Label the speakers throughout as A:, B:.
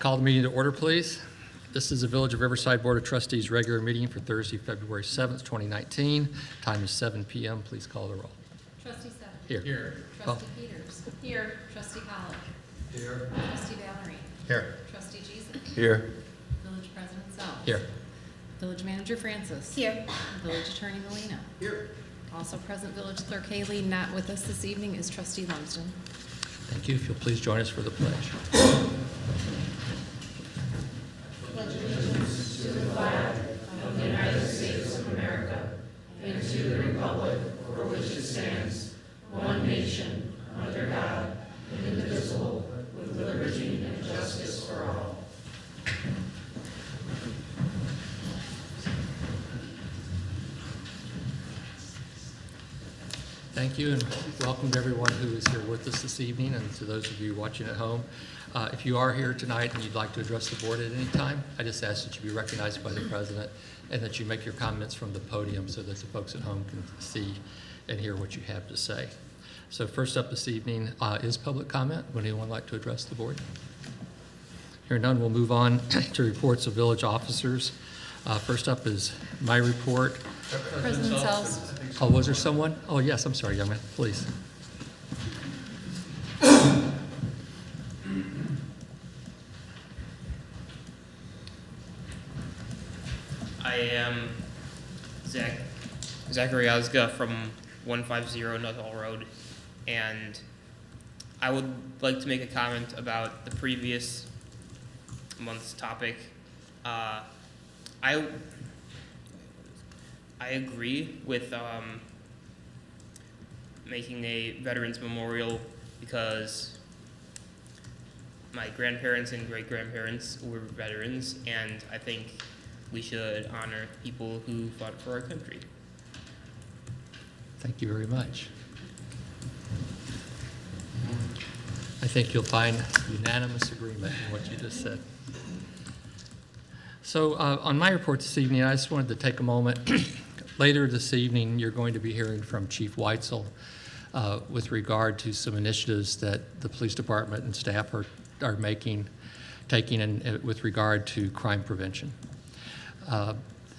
A: Call the meeting to order, please. This is the Village of Riverside Board of Trustees regular meeting for Thursday, February 7th, 2019. Time is 7 p.m. Please call the roll.
B: Trustee Seven.
A: Here.
B: Trustee Peters. Here. Trustee Pollock.
C: Here.
B: Trustee Valerie.
C: Here.
B: Trustee Giesen.
C: Here.
B: Village President Self.
A: Here.
B: Village Manager Francis.
D: Here.
B: Village Attorney Molina.
C: Here.
B: Also present Village Clerk Haley. Not with us this evening is Trustee Lumsden.
A: Thank you. If you'll please join us for the pledge. Thank you, and welcome to everyone who is here with us this evening, and to those of you watching at home. If you are here tonight and you'd like to address the board at any time, I just ask that you be recognized by the president and that you make your comments from the podium so that the folks at home can see and hear what you have to say. So first up this evening is public comment. Would anyone like to address the board? Hearing none, we'll move on to reports of village officers. First up is my report.
B: President Self.
A: Oh, was there someone? Oh, yes, I'm sorry, young man, please.
E: I am Zachary Ozga from 150 Nuttall Road, and I would like to make a comment about the previous month's topic. I agree with making a veterans memorial because my grandparents and great-grandparents were veterans, and I think we should honor people who fought for our country.
A: Thank you very much. I think you'll find unanimous agreement in what you just said. So on my report this evening, I just wanted to take a moment. Later this evening, you're going to be hearing from Chief Weitzel with regard to some initiatives that the police department and staff are taking in, with regard to crime prevention.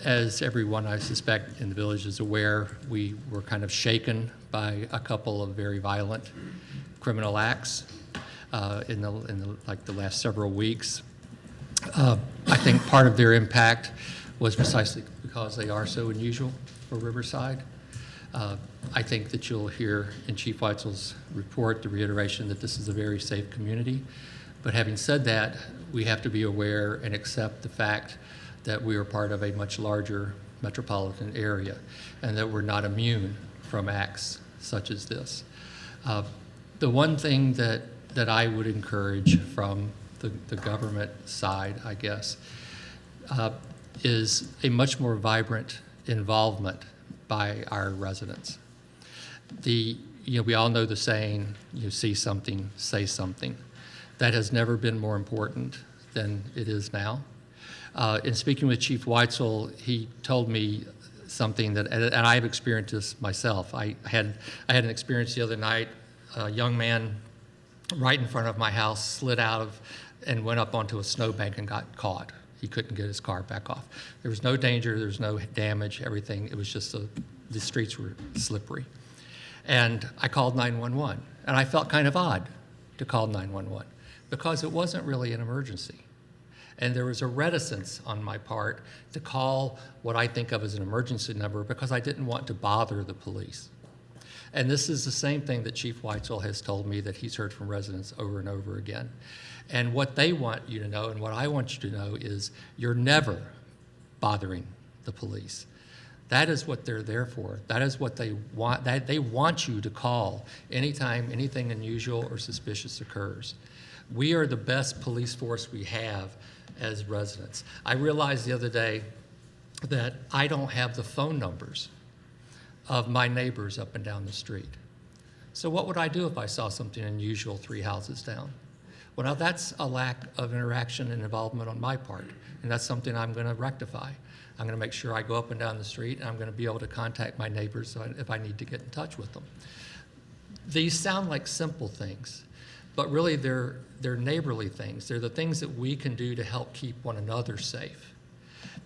A: As everyone, I suspect, in the village is aware, we were kind of shaken by a couple of very violent criminal acts in the last several weeks. I think part of their impact was precisely because they are so unusual for Riverside. I think that you'll hear in Chief Weitzel's report the reiteration that this is a very safe community. But having said that, we have to be aware and accept the fact that we are part of a much larger metropolitan area and that we're not immune from acts such as this. The one thing that I would encourage from the government side, I guess, is a much more vibrant involvement by our residents. We all know the saying, you see something, say something. That has never been more important than it is now. In speaking with Chief Weitzel, he told me something that, and I've experienced this myself. I had an experience the other night. A young man right in front of my house slid out of and went up onto a snowbank and got caught. He couldn't get his car back off. There was no danger, there was no damage, everything. It was just the streets were slippery. And I called 911, and I felt kind of odd to call 911 because it wasn't really an emergency. And there was a reticence on my part to call what I think of as an emergency number because I didn't want to bother the police. And this is the same thing that Chief Weitzel has told me that he's heard from residents over and over again. And what they want you to know and what I want you to know is you're never bothering the police. That is what they're there for. That is what they want. They want you to call anytime anything unusual or suspicious occurs. We are the best police force we have as residents. I realized the other day that I don't have the phone numbers of my neighbors up and down the street. So what would I do if I saw something unusual 3 houses down? Well, now that's a lack of interaction and involvement on my part, and that's something I'm going to rectify. I'm going to make sure I go up and down the street, and I'm going to be able to contact my neighbors if I need to get in touch with them. These sound like simple things, but really they're neighborly things. They're the things that we can do to help keep one another safe.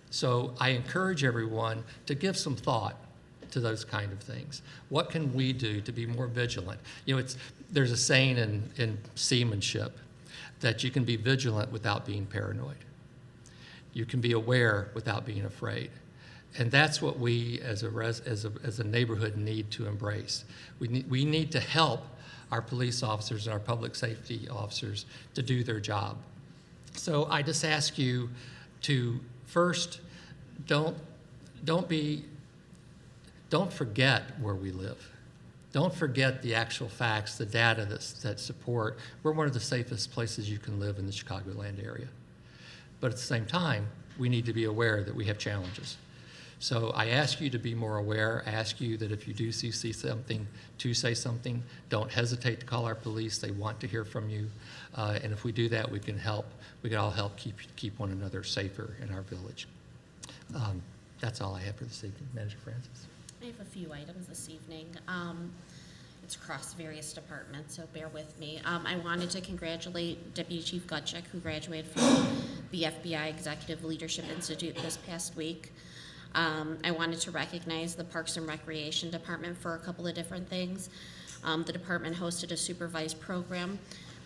A: So I encourage everyone to give some thought to those kind of things. What can we do to be more vigilant? You know, there's a saying in seamanship that you can be vigilant without being paranoid. You can be aware without being afraid. And that's what we as a neighborhood need to embrace. We need to help our police officers and our public safety officers to do their job. So I just ask you to first, don't forget where we live. Don't forget the actual facts, the data that support we're one of the safest places you can live in the Chicagoland area. But at the same time, we need to be aware that we have challenges. So I ask you to be more aware. I ask you that if you do see something, to say something. Don't hesitate to call our police. They want to hear from you. And if we do that, we can all help keep one another safer in our village. That's all I have for this evening. Manager Francis.
C: I have a few items this evening. It's across various departments, so bear with me. I wanted to congratulate Deputy Chief Gutchick, who graduated from the FBI Executive Leadership Institute this past week. I wanted to recognize the Parks and Recreation Department for a couple of different things. The department hosted a supervised program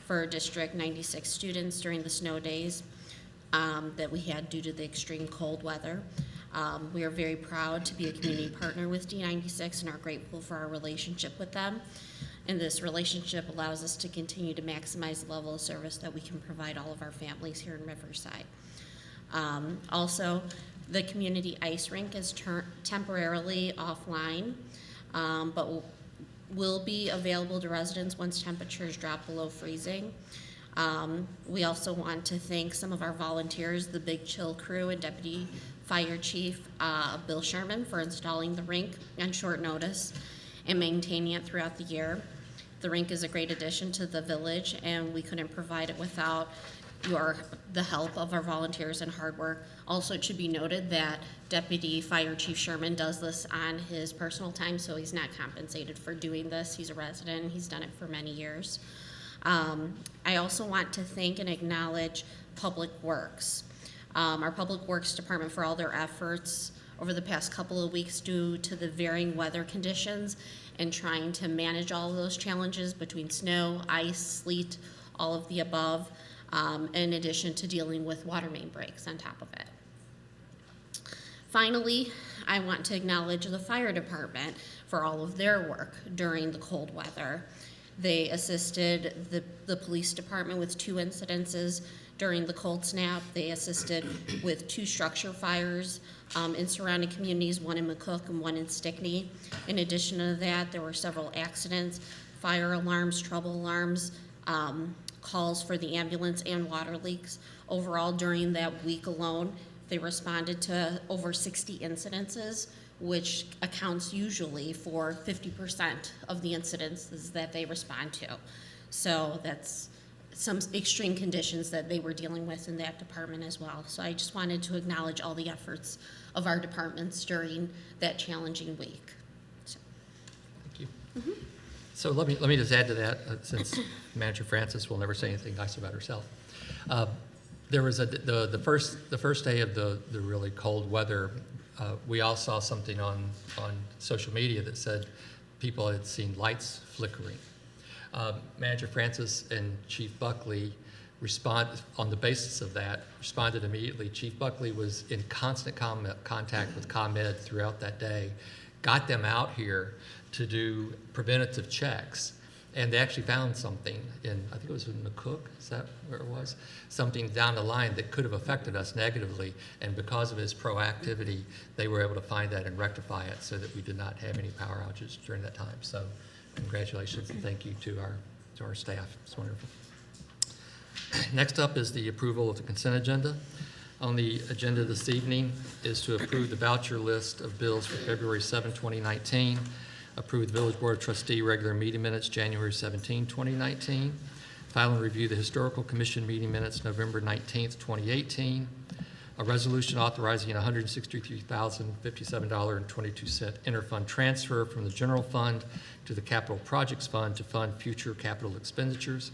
C: for District 96 students during the snow days that we had due to the extreme cold weather. We are very proud to be a community partner with D96 and are grateful for our relationship with them. And this relationship allows us to continue to maximize the level of service that we can provide all of our families here in Riverside. Also, the community ice rink is temporarily offline, but will be available to residents once temperatures drop below freezing. We also want to thank some of our volunteers, the Big Chill crew and Deputy Fire Chief Bill Sherman, for installing the rink on short notice and maintaining it throughout the year. The rink is a great addition to the village, and we couldn't provide it without the help of our volunteers and hard work. Also, it should be noted that Deputy Fire Chief Sherman does this on his personal time, so he's not compensated for doing this. He's a resident, and he's done it for many years. I also want to thank and acknowledge Public Works. Our Public Works Department for all their efforts over the past couple of weeks due to the varying weather conditions and trying to manage all of those challenges between snow, ice, sleet, all of the above, in addition to dealing with water main breaks on top of it. Finally, I want to acknowledge the fire department for all of their work during the cold weather. They assisted the police department with 2 incidences during the cold snap. They assisted with 2 structure fires in surrounding communities, one in McCook and one in Stickney. In addition to that, there were several accidents, fire alarms, trouble alarms, calls for the ambulance, and water leaks. Overall, during that week alone, they responded to over 60 incidences, which accounts usually for 50% of the incidences that they respond to. So that's some extreme conditions that they were dealing with in that department as well. So I just wanted to acknowledge all the efforts of our departments during that challenging week. So. Thank you. Mm-hmm.
A: So let me just add to that, since Manager Francis will never say anything nice about herself. There was the first day of the really cold weather. We all saw something on social media that said people had seen lights flickering. Manager Francis and Chief Buckley responded on the basis of that. Responded immediately. Chief Buckley was in constant contact with ComEd throughout that day. Got them out here to do preventative checks, and they actually found something in, I think it was in McCook, is that where it was? Something down the line that could have affected us negatively, and because of his proactivity, they were able to find that and rectify it so that we did not have any power outages during that time. So congratulations and thank you to our staff. It's wonderful. Next up is the approval of the consent agenda. On the agenda this evening is to approve the voucher list of bills for February 7, 2019, approve the Village Board of Trustee regular meeting minutes January 17, 2019, file and review the Historical Commission meeting minutes November 19, 2018, a resolution authorizing a $163,057.22 interfund transfer from the general fund to the capital projects fund to fund future capital expenditures,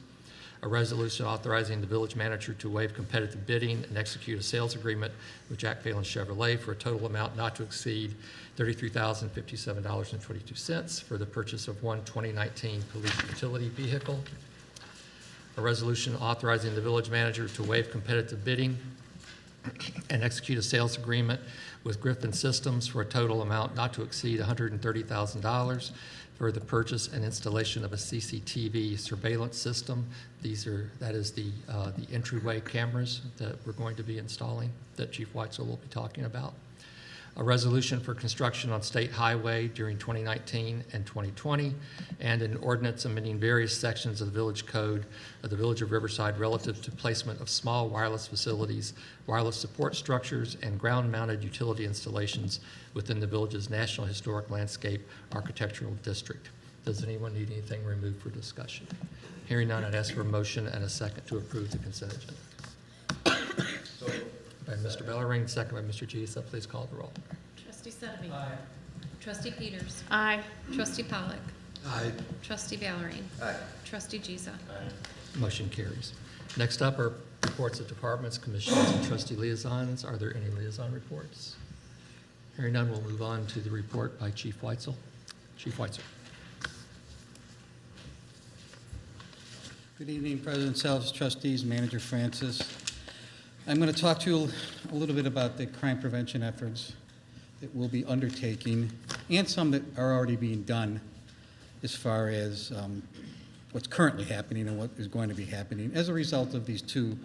A: A resolution authorizing the village manager to waive competitive bidding and execute a sales agreement with Jack Phelan Chevrolet for a total amount not to exceed $33,057.22 for the purchase of one 2019 police utility vehicle. A resolution authorizing the village manager to waive competitive bidding and execute a sales agreement with Griffin Systems for a total amount not to exceed $130,000 for the purchase and installation of a CCTV surveillance system. That is the entryway cameras that we're going to be installing that Chief Weitzel will be talking about. A resolution for construction on State Highway during 2019 and 2020, and an ordinance amending various sections of the Village Code of the Village of Riverside relative to placement of small wireless facilities, wireless support structures, and ground-mounted utility installations within the village's National Historic Landscape Architectural District. Does anyone need anything removed for discussion? Hearing none, I'd ask for a motion and a second to approve the consent agenda. By Mr. Bellering, second by Mr. Gisa. Please call the roll.
B: Trustee Setterby.
D: Aye.
B: Trustee Peters.
C: Aye.
B: Trustee Pollock.
D: Aye.
B: Trustee Valerie.
D: Aye.
B: Trustee Giza.
A: Motion carries. Next up are reports of departments, commissions, and trustee liaisons. Are there any liaison reports? Hearing none, we'll move on to the report by Chief Weitzel. Chief Weitzel.
F: Good evening, President Selves, trustees, Manager Francis. I'm going to talk to you a little bit about the crime prevention efforts that we'll be undertaking and some that are already being done as far as what's currently happening and what is going to be happening as a result of these two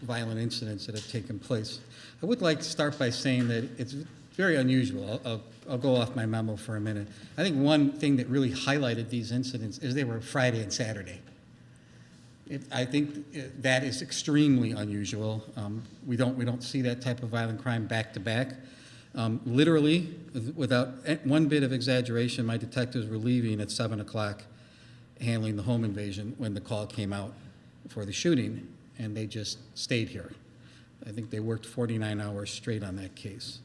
F: violent incidents that have taken place. I would like to start by saying that it's very unusual. I'll go off my memo for a minute. I think one thing that really highlighted these incidents is they were Friday and Saturday. I think that is extremely unusual. We don't see that type of violent crime back to back. Literally, without one bit of exaggeration, my detectives were leaving at 7 o'clock handling the home invasion when the call came out for the shooting, and they just stayed here. I think they worked 49 hours straight on that case.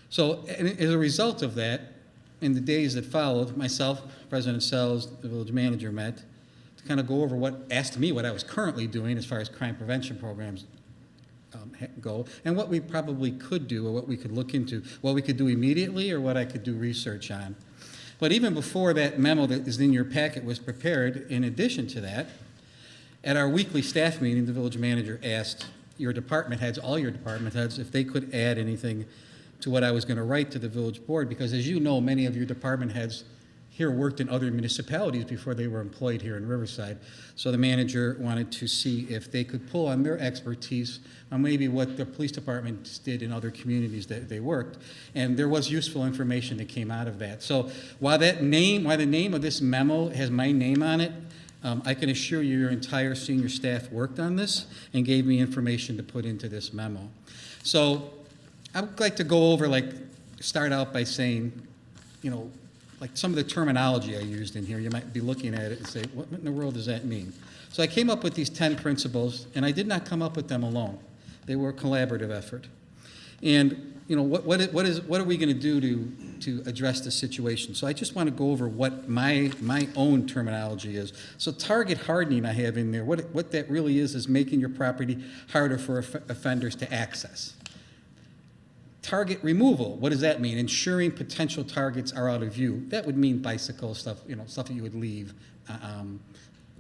F: So and as a result of that, in the days that followed, myself, President Sells, the village manager met to kind of go over asked me what I was currently doing as far as crime prevention programs go, and what we probably could do or what we could look into, what we could do immediately or what I could do research on. But even before that memo that is in your packet was prepared, in addition to that, at our weekly staff meeting, the village manager asked your department heads, all your department heads, if they could add anything to what I was going to write to the village board, because as you know, many of your department heads here worked in other municipalities before they were employed here in Riverside. So the manager wanted to see if they could pull on their expertise on maybe what the police departments did in other communities that they worked. And there was useful information that came out of that. So while the name of this memo has my name on it, I can assure you your entire senior staff worked on this and gave me information to put into this memo. So I would like to go over, start out by saying, some of the terminology I used in here. You might be looking at it and say, what in the world does that mean? So I came up with these 10 principles, and I did not come up with them alone. They were a collaborative effort. And what are we going to do to address the situation? So I just want to go over what my own terminology is. So target hardening I have in there. What that really is making your property harder for offenders to access. Target removal, what does that mean? Ensuring potential targets are out of view. That would mean bicycle stuff, stuff that you would leave,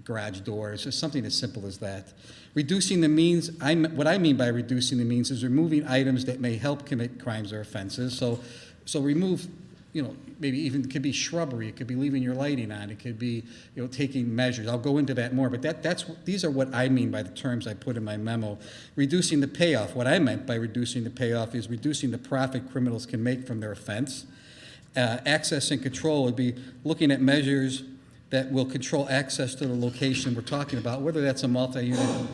F: garage doors, or something as simple as that. Reducing the means, what I mean by reducing the means is removing items that may help commit crimes or offenses. So remove, maybe even, it could be shrubbery, it could be leaving your lighting on, it could be, taking measures. I'll go into that more, but these are what I mean by the terms I put in my memo. Reducing the payoff. What I meant by reducing the payoff is reducing the profit criminals can make from their offense. Access and control would be looking at measures that will control access to the location we're talking about, whether that's a multi-unit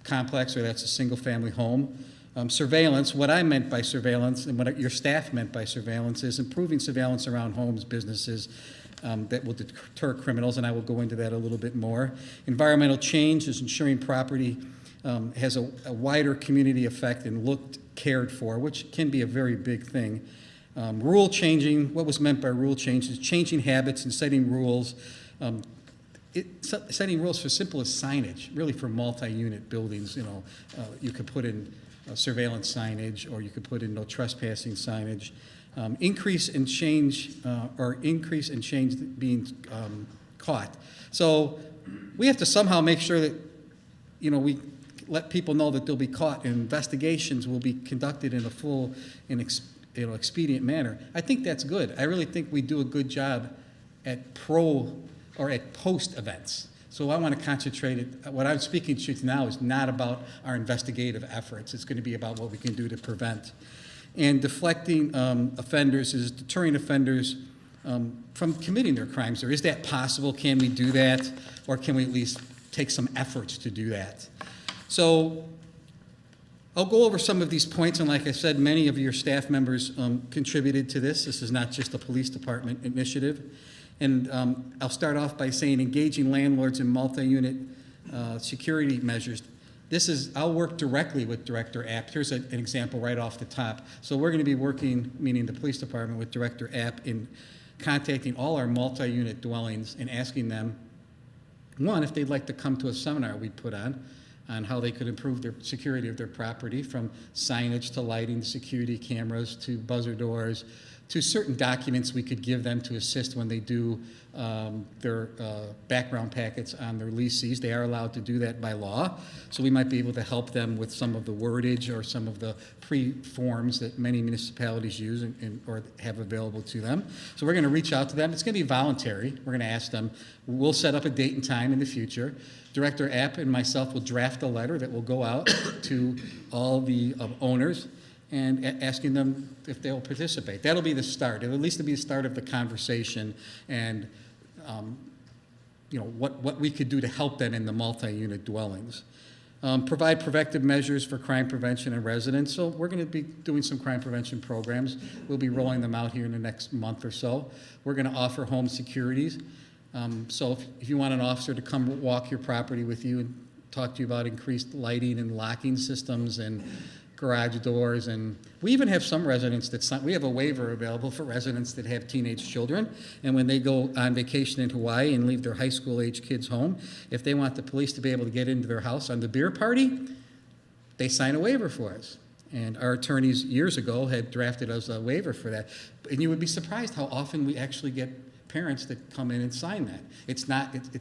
F: complex or that's a single-family home. Surveillance, what I meant by surveillance and what your staff meant by surveillance is improving surveillance around homes, businesses that will deter criminals, and I will go into that a little bit more. Environmental change is ensuring property has a wider community effect and looked cared for, which can be a very big thing. Rule changing, what was meant by rule change is changing habits and setting rules setting rules for simple as signage, really for multi-unit buildings. You could put in surveillance signage, or you could put in no trespassing signage. Increase and change being caught. So we have to somehow make sure that, we let people know that they'll be caught, and investigations will be conducted in a full and expedient manner. I think that's good. I really think we do a good job at post events. So I want to concentrate what I'm speaking to now is not about our investigative efforts. It's going to be about what we can do to prevent. And deflecting offenders is deterring offenders from committing their crimes. Or is that possible? Can we do that? Or can we at least take some efforts to do that? So I'll go over some of these points, and like I said, many of your staff members contributed to this. This is not just a police department initiative. And I'll start off by saying engaging landlords in multi-unit security measures. I'll work directly with Director App. Here's an example right off the top. So we're going to be working, meaning the police department, with Director App in contacting all our multi-unit dwellings and asking them, one, if they'd like to come to a seminar we put on how they could improve their security of their property, from signage to lighting, security cameras to buzzer doors, to certain documents we could give them to assist when they do their background packets on their leases. They are allowed to do that by law, so we might be able to help them with some of the wordage or some of the pre-forms that many municipalities use or have available to them. So we're going to reach out to them. It's going to be voluntary. We're going to ask them. We'll set up a date and time in the future. Director App and myself will draft a letter that will go out to all the owners and asking them if they'll participate. That'll be the start. It'll at least be the start of the conversation, and what we could do to help them in the multi-unit dwellings. Provide preventive measures for crime prevention in residents. So we're going to be doing some crime prevention programs. We'll be rolling them out here in the next month or so. We're going to offer home securities. So if you want an officer to come walk your property with you and talk to you about increased lighting and locking systems and garage doors, and we even have some residents we have a waiver available for residents that have teenage children, and when they go on vacation in Hawaii and leave their high school age kids home, if they want the police to be able to get into their house on the beer party, they sign a waiver for us. And our attorneys years ago had drafted us a waiver for that. And you would be surprised how often we actually get parents that come in and sign that. It's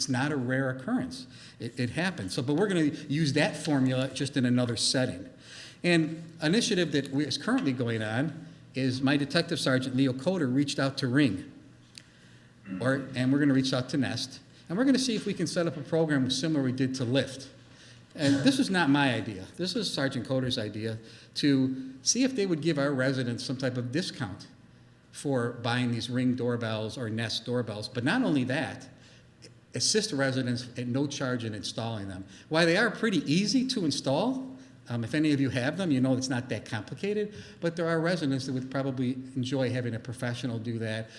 F: not a rare occurrence. It happens. But we're going to use that formula just in another setting. And an initiative that is currently going on is my Detective Sergeant Leo Coder reached out to Ring, and we're going to reach out to Nest, and we're going to see if we can set up a program similar we did to Lyft. And this is not my idea. This is Sergeant Coder's idea, to see if they would give our residents some type of discount for buying these Ring doorbells or Nest doorbells. But not only that, assist residents at no charge in installing them. While they are pretty easy to install, if any of you have them, you know it's not that complicated, but there are residents that would probably enjoy having a professional do that,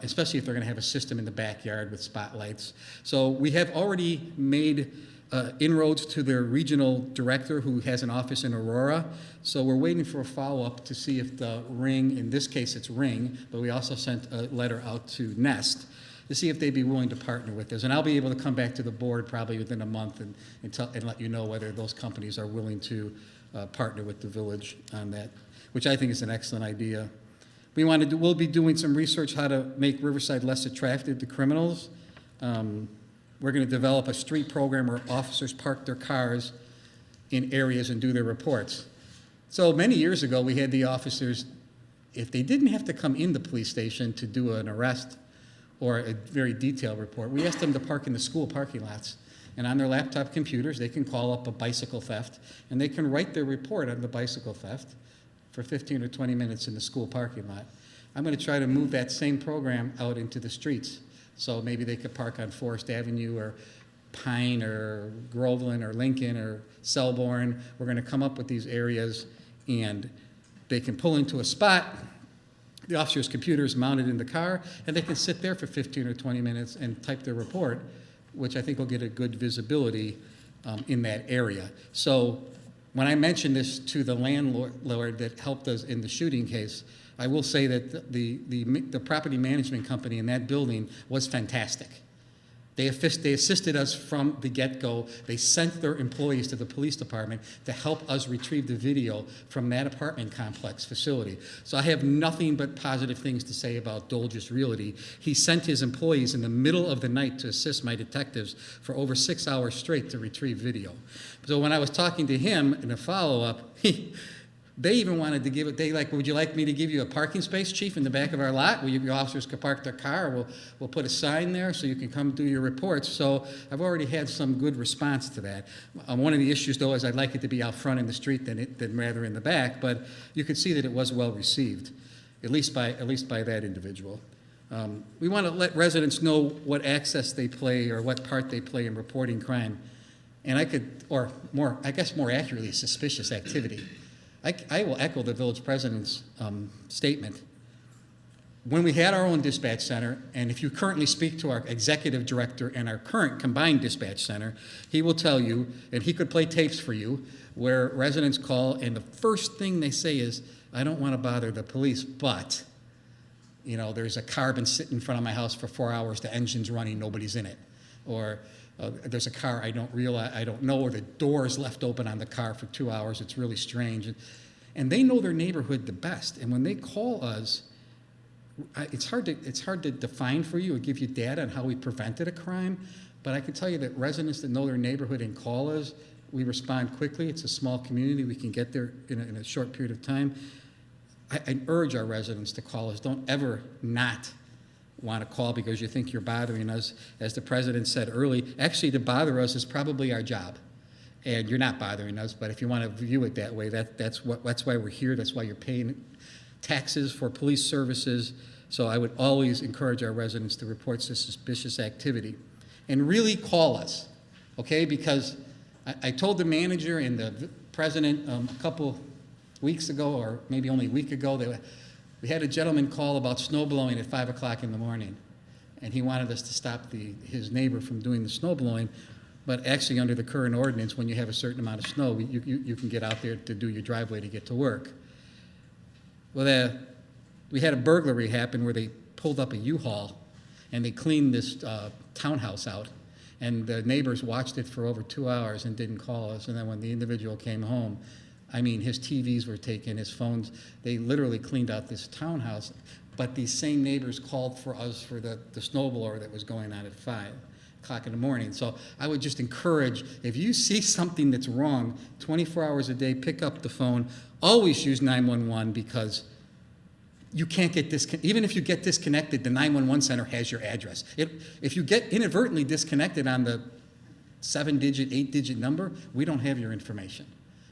F: especially if they're going to have a system in the backyard with spotlights. So we have already made inroads to their regional director, who has an office in Aurora. So we're waiting for a follow-up to see if the Ring, in this case it's Ring, but we also sent a letter out to Nest to see if they'd be willing to partner with us. And I'll be able to come back to the board probably within a month and let you know whether those companies are willing to partner with the village on that, which I think is an excellent idea. We'll be doing some research how to make Riverside less attractive to criminals. We're going to develop a street program where officers park their cars in areas and do their reports. So many years ago, we had the officers, if they didn't have to come in the police station to do an arrest or a very detailed report, we asked them to park in the school parking lots. And on their laptop computers, they can call up a bicycle theft, and they can write their report on the bicycle theft for 15 or 20 minutes in the school parking lot. I'm going to try to move that same program out into the streets. So maybe they could park on Forest Avenue or Pine or Groveland or Lincoln or Selborne. We're going to come up with these areas, and they can pull into a spot. The officer's computer is mounted in the car, and they can sit there for 15 or 20 minutes and type their report, which I think will get a good visibility in that area. So when I mentioned this to the landlord that helped us in the shooting case, I will say that the property management company in that building was fantastic. They assisted us from the get-go. They sent their employees to the police department to help us retrieve the video from that apartment complex facility. So I have nothing but positive things to say about Dolges Realty. He sent his employees in the middle of the night to assist my detectives for over 6 hours straight to retrieve video. So when I was talking to him in a follow-up, they even wanted to give it, would you like me to give you a parking space, Chief, in the back of our lot where your officers could park their car? We'll put a sign there so you can come do your reports. So I've already had some good response to that. One of the issues, though, is I'd like it to be out front in the street than rather in the back, but you could see that it was well received, at least by that individual. We want to let residents know what access they play or what part they play in reporting crime. And more accurately, suspicious activity. I will echo the village president's statement. When we had our own dispatch center, and if you currently speak to our executive director and our current combined dispatch center, he will tell you, and he could play tapes for you, where residents call and the first thing they say is, I don't want to bother the police, but, there's a car been sitting in front of my house for 4 hours, the engine's running, nobody's in it. Or there's a car I don't know, or the door is left open on the car for 2 hours. It's really strange. And they know their neighborhood the best. And when they call us, it's hard to define for you or give you data on how we prevented a crime. But I can tell you that residents that know their neighborhood and call us, we respond quickly. It's a small community. We can get there in a short period of time. I urge our residents to call us. Don't ever not want to call because you think you're bothering us. As the president said early, actually to bother us is probably our job. And you're not bothering us, but if you want to view it that way, that's why we're here. That's why you're paying taxes for police services. So I would always encourage our residents to report suspicious activity. And really call us, okay? Because I told the manager and the president a couple weeks ago, or maybe only a week ago, that we had a gentleman call about snow blowing at 5 o'clock in the morning, and he wanted us to stop his neighbor from doing the snow blowing. But actually, under the current ordinance, when you have a certain amount of snow, you can get out there to do your driveway to get to work. Well, we had a burglary happen where they pulled up a U-Haul, and they cleaned this townhouse out, and the neighbors watched it for over 2 hours and didn't call us. And then when the individual came home, his TVs were taken, his phones, they literally cleaned out this townhouse. But these same neighbors called for us for the snowblower that was going on at 5 o'clock in the morning. So I would just encourage, if you see something that's wrong, 24 hours a day, pick up the phone. Always use 911 because you can't get even if you get disconnected, the 911 center has your address. If you get inadvertently disconnected on the 7-digit, 8-digit number, we don't have your information.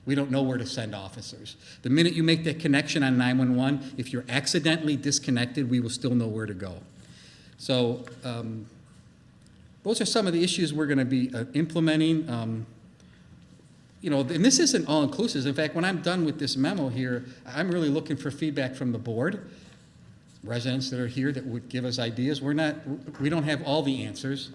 F: We don't know where to send officers. The minute you make that connection on 911, if you're accidentally disconnected, we will still know where to go. So those are some of the issues we're going to be implementing. And this isn't all-inclusive. In fact, when I'm done with this memo here, I'm really looking for feedback from the board, residents that are here that would give us ideas. We don't have all the answers.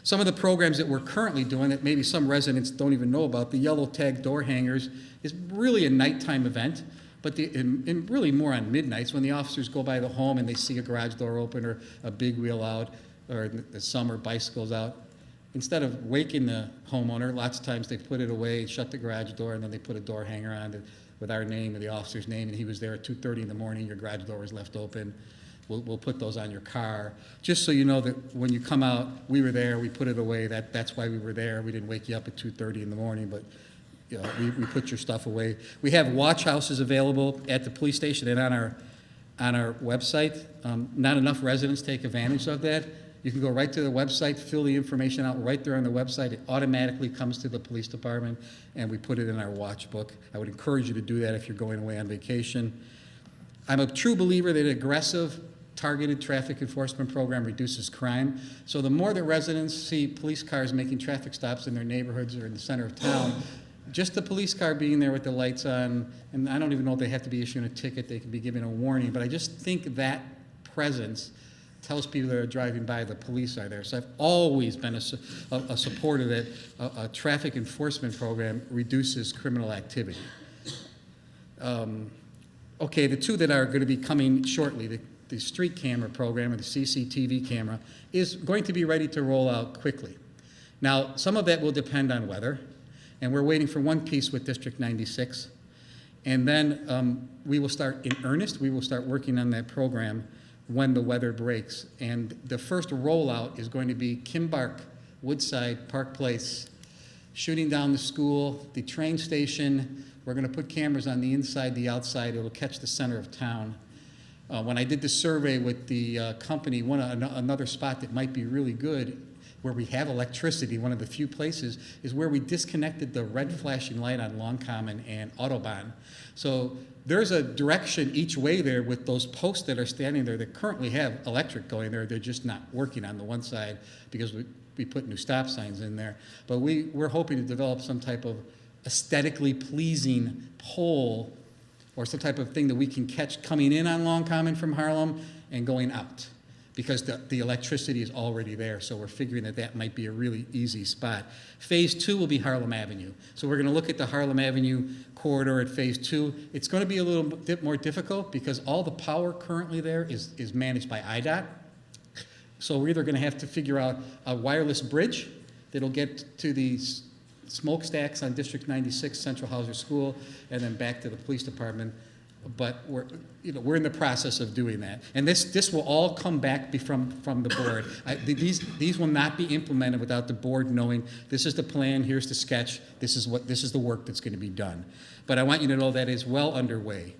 F: Some of the programs that we're currently doing that maybe some residents don't even know about, the yellow tag door hangers, is really a nighttime event, but and really more on midnights when the officers go by the home and they see a garage door open or a big wheel out or the summer bicycles out. Instead of waking the homeowner, lots of times they put it away, shut the garage door, and then they put a door hanger on with our name and the officer's name, and he was there at 2:30 in the morning, your garage door was left open. We'll put those on your car, just so you know that when you come out, we were there, we put it away, that's why we were there. We didn't wake you up at 2:30 in the morning, but we put your stuff away. We have watch houses available at the police station and on our website. Not enough residents take advantage of that. You can go right to the website, fill the information out right there on the website. It automatically comes to the police department, and we put it in our watch book. I would encourage you to do that if you're going away on vacation. I'm a true believer that aggressive, targeted traffic enforcement program reduces crime. So the more the residents see police cars making traffic stops in their neighborhoods or in the center of town, just the police car being there with the lights on, and I don't even know if they have to be issuing a ticket, they can be giving a warning, but I just think that presence tells people that are driving by the police are there. So I've always been a supporter that a traffic enforcement program reduces criminal activity. Okay, the two that are going to be coming shortly, the street camera program, or the CCTV camera, is going to be ready to roll out quickly. Now, some of that will depend on weather, and we're waiting for one piece with District 96. And then we will start in earnest. We will start working on that program when the weather breaks. And the first rollout is going to be Kimbark, Woodside, Park Place, shooting down the school, the train station. We're going to put cameras on the inside, the outside. It'll catch the center of town. When I did the survey with the company, another spot that might be really good where we have electricity, one of the few places, is where we disconnected the red flashing light on Long Common and Autobahn. So there's a direction each way there with those posts that are standing there that currently have electric going there. They're just not working on the one side because we put new stop signs in there. But we're hoping to develop some type of aesthetically pleasing pole or some type of thing that we can catch coming in on Long Common from Harlem and going out, because the electricity is already there. So we're figuring that that might be a really easy spot. Phase 2 will be Harlem Avenue. So we're going to look at the Harlem Avenue corridor at Phase 2. It's going to be a little bit more difficult because all the power currently there is managed by IDOT. So we're either going to have to figure out a wireless bridge that'll get to the smokestacks on District 96, Central Hauser School, and then back to the police department. But we're in the process of doing that, and this will all come back from the board. These will not be implemented without the board knowing this is the plan, here's the sketch, this is the work that's going to be done. But I want you to know that is well underway.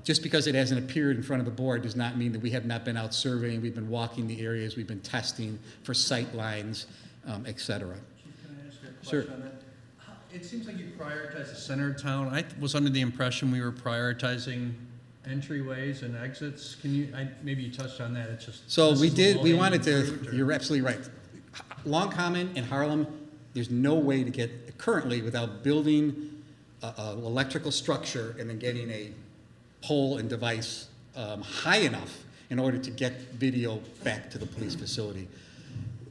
F: Just because it hasn't appeared in front of the board does not mean that we have not been out surveying. We've been walking the areas, we've been testing for sight lines, et cetera.
D: Can I ask a question
F: Sure.
D: on that? It seems like you prioritize the center of town. I was under the impression we were prioritizing entryways and exits. Can you, maybe you touched on that, it's just.
F: So
D: this
F: we
D: is the
F: did, we
D: low-hanging
F: wanted to,
D: fruit, or-
F: you're absolutely right. Long Common and Harlem, there's no way to get, currently, without building a electrical structure and then getting a pole and device high enough in order to get video back to the police facility.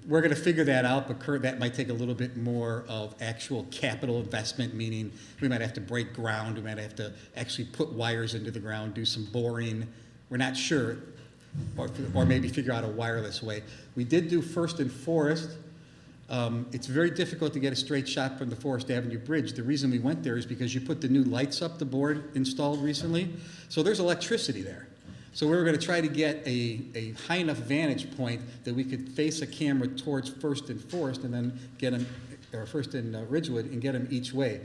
F: We're going to figure that out, but that might take a little bit more of actual capital investment, meaning we might have to break ground, we might have to actually put wires into the ground, do some boring. We're not sure, or maybe figure out a wireless way. We did do First and Forest. It's very difficult to get a straight shot from the Forest Avenue Bridge. The reason we went there is because you put the new lights up, the board installed recently, so there's electricity there. So we were going to try to get a high enough vantage point that we could face a camera towards First and Forest and then get them, or First and Ridgewood, and get them each way.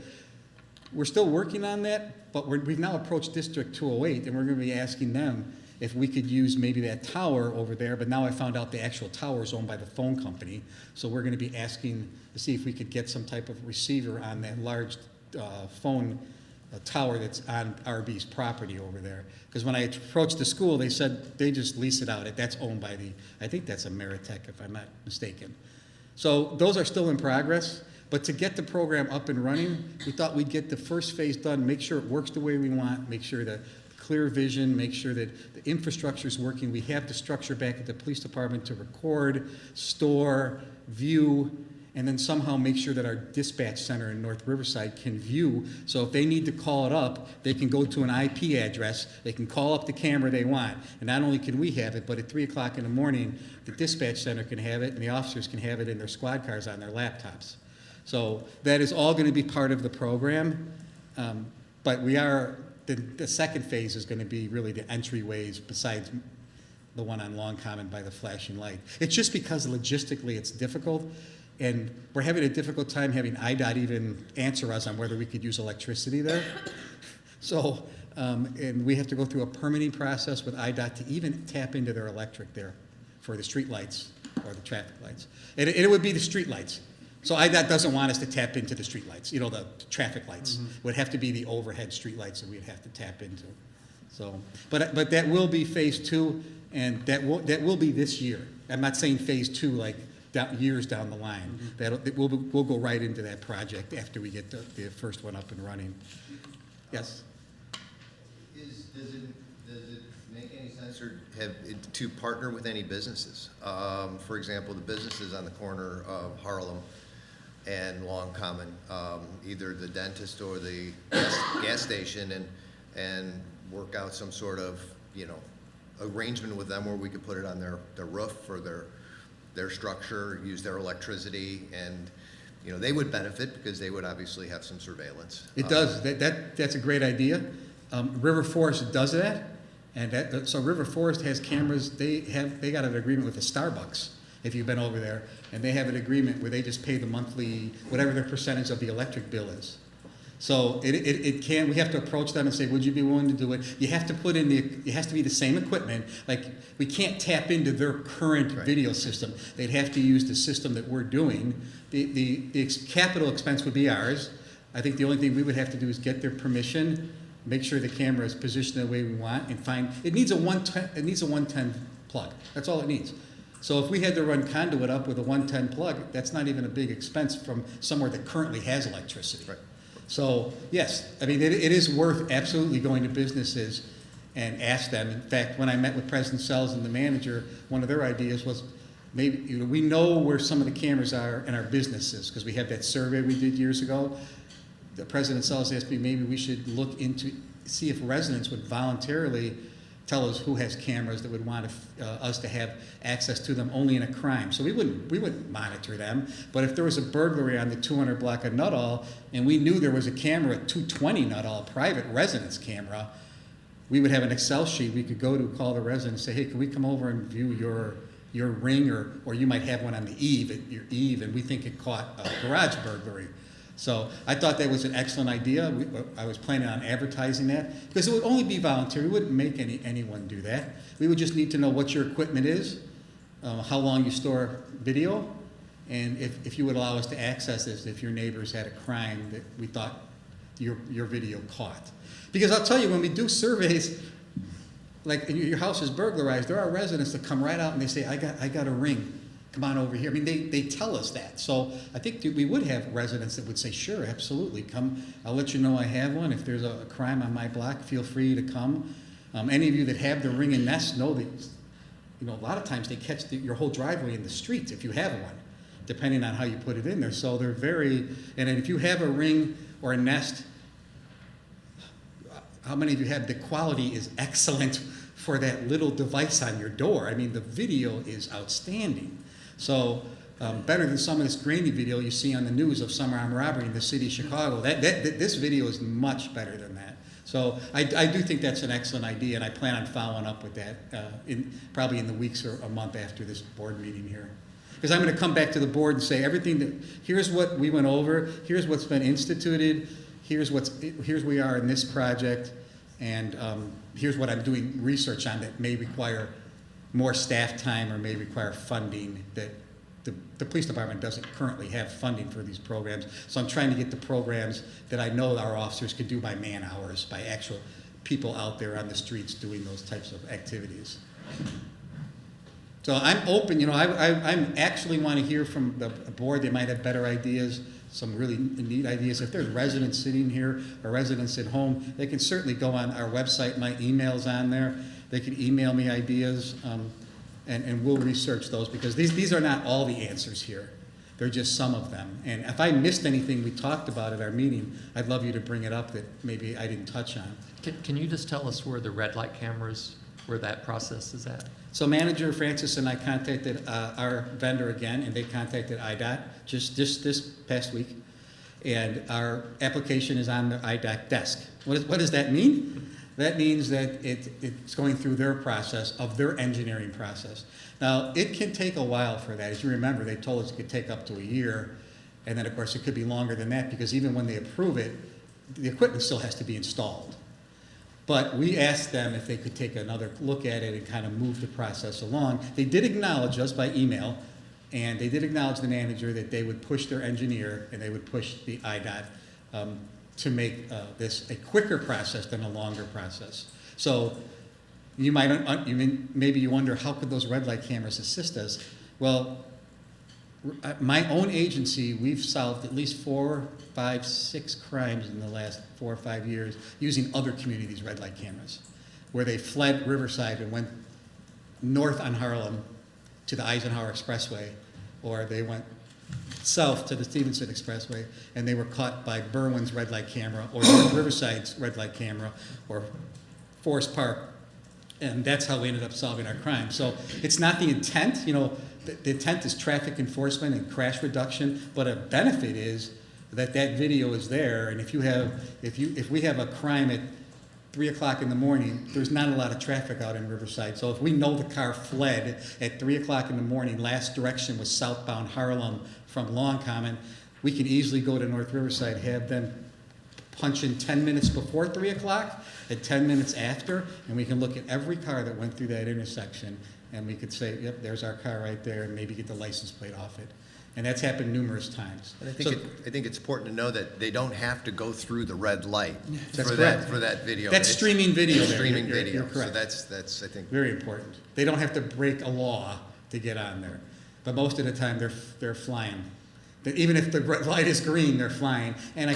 F: We're still working on that, but we've now approached District 208, and we're going to be asking them if we could use maybe that tower over there, but now I found out the actual tower is owned by the phone company. So we're going to be asking to see if we could get some type of receiver on that large phone tower that's on RB's property over there. Because when I approached the school, they said they just lease it out. That's owned by I think that's Ameritech, if I'm not mistaken. So those are still in progress. But to get the program up and running, we thought we'd get the first phase done, make sure it works the way we want, make sure that clear vision, make sure that the infrastructure is working. We have the structure back at the police department to record, store, view, and then somehow make sure that our dispatch center in North Riverside can view. So if they need to call it up, they can go to an IP address, they can call up the camera they want. And not only can we have it, but at 3 o'clock in the morning, the dispatch center can have it, and the officers can have it in their squad cars on their laptops. So that is all going to be part of the program. But we are, the second phase is going to be really the entryways besides the one on Long Common by the flashing light. It's just because logistically it's difficult, and we're having a difficult time having IDOT even answer us on whether we could use electricity there. So, and we have to go through a permitting process with IDOT to even tap into their electric there for the street lights or the traffic lights. And it would be the street lights. So IDOT doesn't want us to tap into the street lights, the traffic lights. It would have to be the overhead street lights that we'd have to tap into. So, but that will be phase 2, and that will be this year. I'm not saying phase 2 like years down the line. We'll go right into that project after we get the first one up and running. Yes?
G: Does it make any sense to partner with any businesses? For example, the businesses on the corner of Harlem and Long Common, either the dentist or the gas station, and work out some sort of arrangement with them where we could put it on their roof or their structure, use their electricity, and, you know, they would benefit because they would obviously have some surveillance.
F: It does. That's a great idea. River Forest does that, and so River Forest has cameras. They got an agreement with the Starbucks, if you've been over there, and they have an agreement where they just pay the monthly, whatever their percentage of the electric bill is. So it can, we have to approach them and say, would you be willing to do it? You have to put in it has to be the same equipment. Like, we can't tap into their current video system. They'd have to use the system that we're doing. The capital expense would be ours. I think the only thing we would have to do is get their permission, make sure the camera is positioned the way we want, and find, it needs a 110 plug. That's all it needs. So if we had to run conduit up with a 110 plug, that's not even a big expense from somewhere that currently has electricity.
G: Right.
F: So, yes, I mean, it is worth absolutely going to businesses and ask them. In fact, when I met with President Sells and the manager, one of their ideas was, maybe, you know, we know where some of the cameras are in our businesses, because we had that survey we did years ago. The President Sells asked me, maybe we should look into, see if residents would voluntarily tell us who has cameras that would want us to have access to them only in a crime. So we wouldn't monitor them. But if there was a burglary on the 200 block of Nuttall, and we knew there was a camera at 220 Nuttall, a private residence camera, we would have an Excel sheet we could go to, call the resident and say, hey, can we come over and view your ring, or you might have one on the eve, at your eve, and we think it caught a garage burglary. So I thought that was an excellent idea. I was planning on advertising that, because it would only be voluntary. We wouldn't make anyone do that. We would just need to know what your equipment is, how long you store video, and if you would allow us to access this if your neighbors had a crime that we thought your video caught. Because I'll tell you, when we do surveys, like your house is burglarized, there are residents that come right out and they say, I got a ring. Come on over here. I mean, they tell us that. So I think we would have residents that would say, sure, absolutely, come. I'll let you know I have one. If there's a crime on my block, feel free to come. Any of you that have the ring and nest know that, you know, a lot of times they catch your whole driveway in the street if you have one, depending on how you put it in there. So they're very, and if you have a ring or a nest, how many of you have, the quality is excellent for that little device on your door. I mean, the video is outstanding. So better than some of this grainy video you see on the news of some armed robbery in the city of Chicago. This video is much better than that. So I do think that's an excellent idea, and I plan on following up with that probably in the weeks or a month after this board meeting here. Because I'm going to come back to the board and say here's what we went over, here's what's been instituted, here's we are in this project, and here's what I'm doing research on that may require more staff time or may require funding that the police department doesn't currently have funding for these programs. So I'm trying to get the programs that I know our officers could do by man hours, by actual people out there on the streets doing those types of activities. So I'm open, you know, I actually want to hear from the board. They might have better ideas, some really neat ideas. If there's residents sitting here or residents at home, they can certainly go on our website. My email's on there. They can email me ideas, and we'll research those, because these are not all the answers here. They're just some of them. And if I missed anything we talked about at our meeting, I'd love you to bring it up that maybe I didn't touch on.
A: Can you just tell us where the red light cameras, where that process is at?
F: So Manager Francis and I contacted our vendor again, and they contacted IDOT just this past week. And our application is on the IDOT desk. What does that mean? That means that it's going through their process of their engineering process. Now, it can take a while for that. As you remember, they told us it could take up to a year. And then, of course, it could be longer than that, because even when they approve it, the equipment still has to be installed. But we asked them if they could take another look at it and kind of move the process along. They did acknowledge us by email, and they did acknowledge the manager that they would push their engineer and they would push the IDOT to make this a quicker process than a longer process. So maybe you wonder, how could those red light cameras assist us? Well, my own agency, we've solved at least 4, 5, 6 crimes in the last 4 or 5 years using other communities' red light cameras, where they fled Riverside and went north on Harlem to the Eisenhower Expressway, or they went south to the Stevenson Expressway, and they were caught by Berwyn's red light camera, or Riverside's red light camera, or Forest Park And that's how we ended up solving our crime. So it's not the intent, the intent is traffic enforcement and crash reduction, but a benefit is that video is there, and if we have a crime at 3 o'clock in the morning, there's not a lot of traffic out in Riverside. So if we know the car fled at 3 o'clock in the morning, last direction was southbound Harlem from Long Common, we can easily go to North Riverside, have them punch in 10 minutes before 3 o'clock and 10 minutes after, and we can look at every car that went through that intersection, and we could say, yep, there's our car right there, and maybe get the license plate off it. And that's happened numerous times.
G: And I think it's important to know that they don't have to go through the red light
F: That's
G: for
F: correct.
G: that video.
F: That's streaming video there.
G: Streaming
F: You're
G: video.
F: correct.
G: So that's I think.
F: Very important. They don't have to break a law to get on there. But most of the time, they're flying. Even if the red light is green, they're flying. And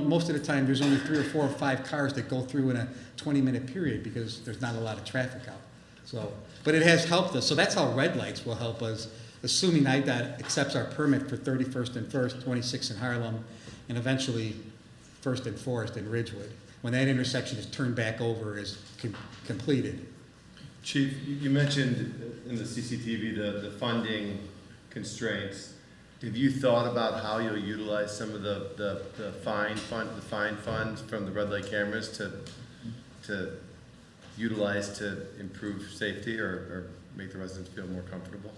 F: most of the time, there's only 3 or 4 or 5 cars that go through in a 20-minute period because there's not a lot of traffic out. So, but it has helped us. So that's how red lights will help us, assuming IDOT accepts our permit for 31st and 1st, 26 in Harlem, and eventually 1st and 4th in Ridgewood, when that intersection is turned back over, is completed.
H: Chief, you mentioned in the CCTV the funding constraints. Have you thought about how you'll utilize some of the fine funds from the red light cameras to utilize to improve safety or make the residents feel more comfortable?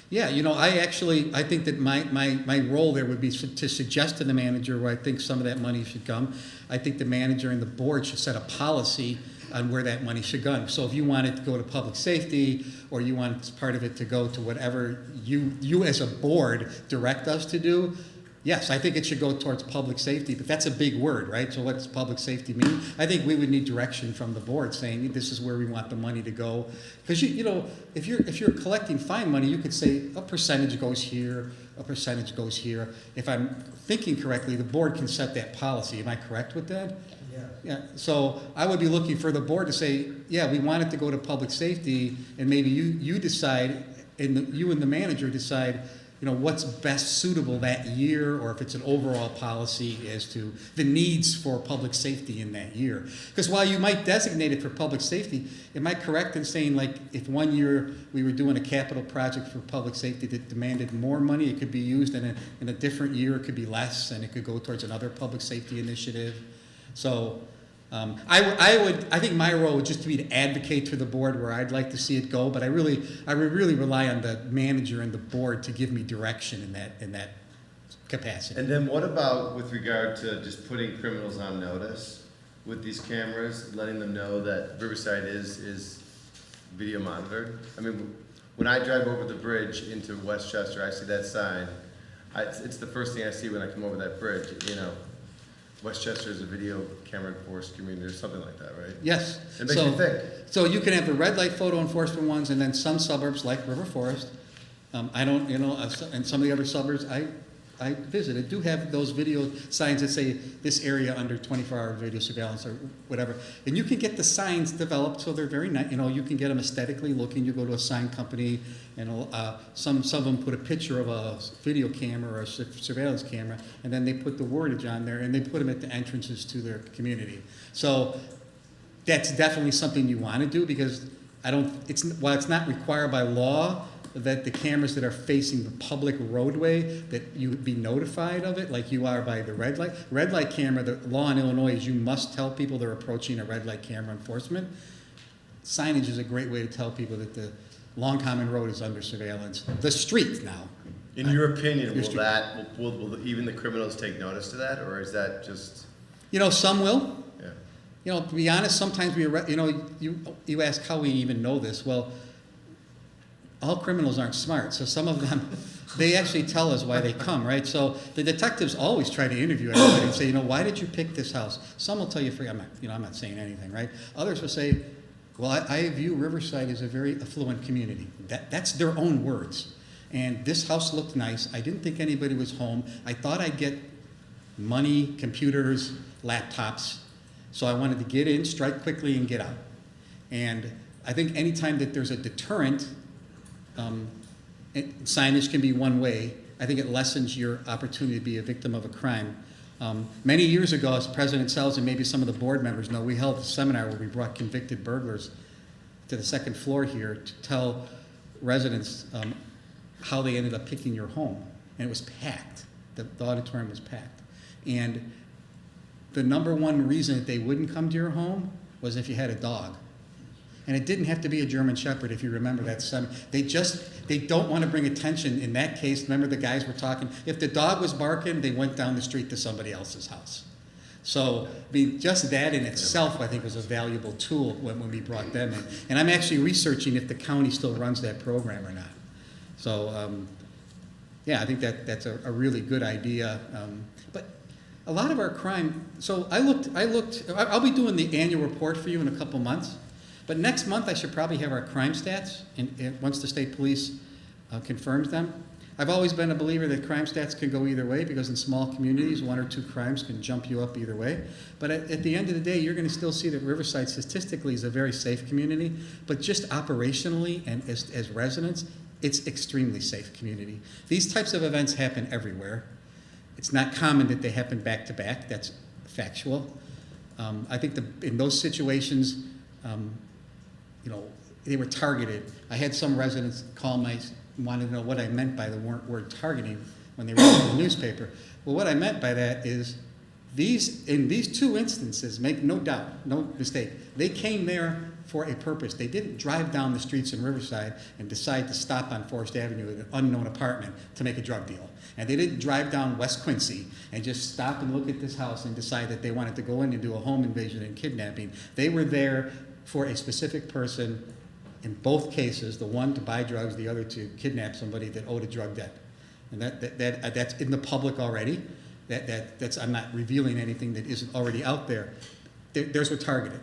F: Yeah, I think that my role there would be to suggest to the manager where I think some of that money should come. I think the manager and the board should set a policy on where that money should go. So if you want it to go to public safety, or you want part of it to go to whatever you as a board direct us to do, yes, I think it should go towards public safety, but that's a big word, right? So what does public safety mean? I think we would need direction from the board saying this is where we want the money to go. Because if you're collecting fine money, you could say a percentage goes here, a percentage goes here. If I'm thinking correctly, the board can set that policy. Am I correct with that? Yeah. So I would be looking for the board to say, yeah, we want it to go to public safety, and maybe you decide, and you and the manager decide, what's best suitable that year, or if it's an overall policy as to the needs for public safety in that year. Because while you might designate it for public safety, am I correct in saying, like, if one year we were doing a capital project for public safety that demanded more money, it could be used in a different year, it could be less, and it could go towards another public safety initiative. So I think my role would just be to advocate to the board where I'd like to see it go, but I would really rely on the manager and the board to give me direction in that capacity.
H: And then what about with regard to just putting criminals on notice with these cameras, letting them know that Riverside is video monitored? I mean, when I drive over the bridge into Westchester, I see that sign. It's the first thing I see when I come over that bridge, Westchester is a video camera enforced community or something like that, right?
F: Yes.
H: It makes me think.
F: So you can have the red light photo enforcement ones, and then some suburbs like River Forest, and some of the other suburbs I visited do have those video signs that say this area under 24-hour video surveillance or whatever. And you can get the signs developed so they're very nice. You can get them aesthetically looking. You go to a sign company, and some of them put a picture of a video camera or a surveillance camera, and then they put the wordage on there, and they put them at the entrances to their community. So that's definitely something you want to do, because while it's not required by law that the cameras that are facing the public roadway, that you be notified of it like you are by the red light. Red light camera, the law in Illinois is you must tell people they're approaching a red light camera enforcement. Signage is a great way to tell people that the Long Common Road is under surveillance. The street now.
H: In your opinion, will even the criminals take notice to that, or is that just?
F: Some will.
H: Yeah.
F: To be honest, sometimes you ask how we even know this. Well, all criminals aren't smart, so some of them, they actually tell us why they come, right? So the detectives always try to interview everybody and say, why did you pick this house? Some will tell you free. I'm not saying anything, right? Others will say, well, I view Riverside as a very affluent community. That's their own words. And this house looked nice. I didn't think anybody was home. I thought I'd get money, computers, laptops. So I wanted to get in, strike quickly, and get out. And I think anytime that there's a deterrent, signage can be one way. I think it lessens your opportunity to be a victim of a crime. Many years ago, as President Sells and maybe some of the board members know, we held a seminar where we brought convicted burglars to the second floor here to tell residents how they ended up picking your home. And it was packed. The auditorium was packed. And the number one reason that they wouldn't come to your home was if you had a dog. And it didn't have to be a German Shepherd, if you remember that. They don't want to bring attention. In that case, remember the guys were talking, if the dog was barking, they went down the street to somebody else's house. So, I mean, just that in itself, I think, was a valuable tool when we brought them in. And I'm actually researching if the county still runs that program or not. So, yeah, I think that's a really good idea. But a lot of our crime, so I'll be doing the annual report for you in a couple months. But next month, I should probably have our crime stats, and once the state police confirms them. I've always been a believer that crime stats can go either way, because in small communities, 1 or 2 crimes can jump you up either way. But at the end of the day, you're going to still see that Riverside statistically is a very safe community, but just operationally and as residents, it's extremely safe community. These types of events happen everywhere. It's not common that they happen back to back. That's factual. I think in those situations, they were targeted. I had some residents call wanted to know what I meant by the word targeting when they read the newspaper. Well, what I meant by that is in these 2 instances, make no doubt, no mistake, they came there for a purpose. They didn't drive down the streets in Riverside and decide to stop on Forest Avenue at an unknown apartment to make a drug deal. And they didn't drive down West Quincy and just stop and look at this house and decide that they wanted to go in and do a home invasion and kidnapping. They were there for a specific person. In both cases, the one to buy drugs, the other to kidnap somebody that owed a drug debt. And that's in the public already. I'm not revealing anything that isn't already out there. Theirs were targeted.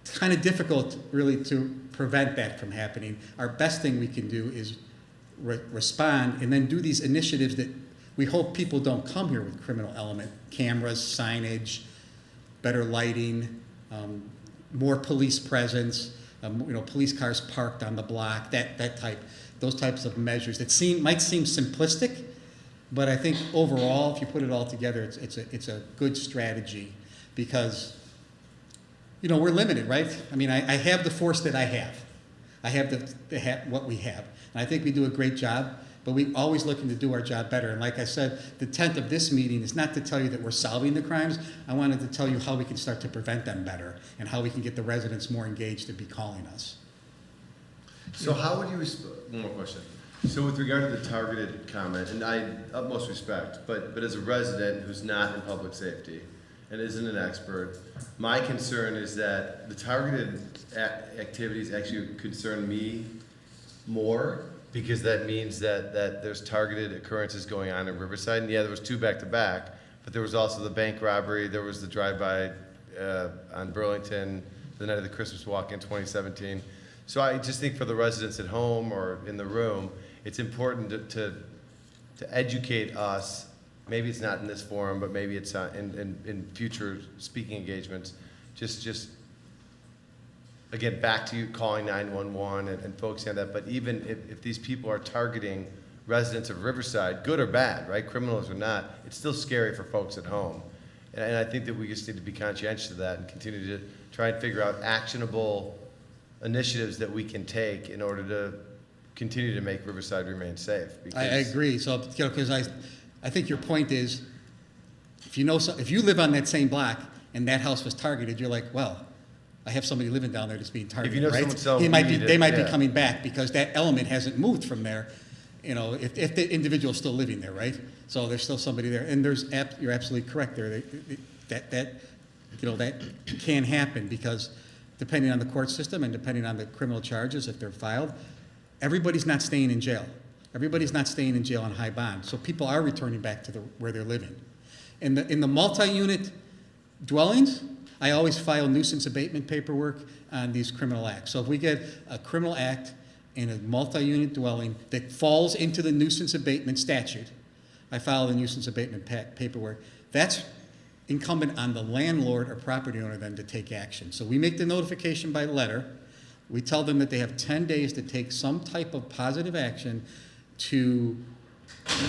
F: It's kind of difficult, really, to prevent that from happening. Our best thing we can do is respond and then do these initiatives that we hope people don't come here with criminal element. Cameras, signage, better lighting, more police presence. Police cars parked on the block, those types of measures that might seem simplistic, but I think overall, if you put it all together, it's a good strategy, because we're limited, right? I mean, I have the force that I have. I have what we have, and I think we do a great job. But we're always looking to do our job better. And like I said, the intent of this meeting is not to tell you that we're solving the crimes. I wanted to tell you how we can start to prevent them better and how we can get the residents more engaged to be calling us.
H: So how would you, one more question. So with regard to the targeted comment, and I utmost respect, but as a resident who's not in public safety and isn't an expert, my concern is that the targeted activities actually concern me more, because that means that there's targeted occurrences going on in Riverside. And yeah, there was 2 back-to-back, but there was also the bank robbery, there was the drive-by on Burlington, the night of the Christmas walk in 2017. So I just think for the residents at home or in the room, it's important to educate us. Maybe it's not in this forum, but maybe it's in future speaking engagements. Just again, back to you calling 911 and focusing on that. But even if these people are targeting residents of Riverside, good or bad, right, criminals or not, it's still scary for folks at home. And I think that we just need to be conscientious of that and continue to try and figure out actionable initiatives that we can take in order to continue to make Riverside remain safe.
F: I agree. So, because I think your point is, if you live on that same block and that house was targeted, you're like, well, I have somebody living down there that's being targeted,
H: if you know
F: right?
H: someone's selling weed,
F: they might be coming back because that element hasn't moved from there. If the individual's still living there, right? So there's still somebody there, and you're absolutely correct there. That can happen because depending on the court system and depending on the criminal charges, if they're filed, everybody's not staying in jail. Everybody's not staying in jail on high bond. So people are returning back to where they're living. In the multi-unit dwellings, I always file nuisance abatement paperwork on these criminal acts. So if we get a criminal act in a multi-unit dwelling that falls into the nuisance abatement statute, I file the nuisance abatement paperwork. That's incumbent on the landlord or property owner then to take action. So we make the notification by letter. We tell them that they have 10 days to take some type of positive action to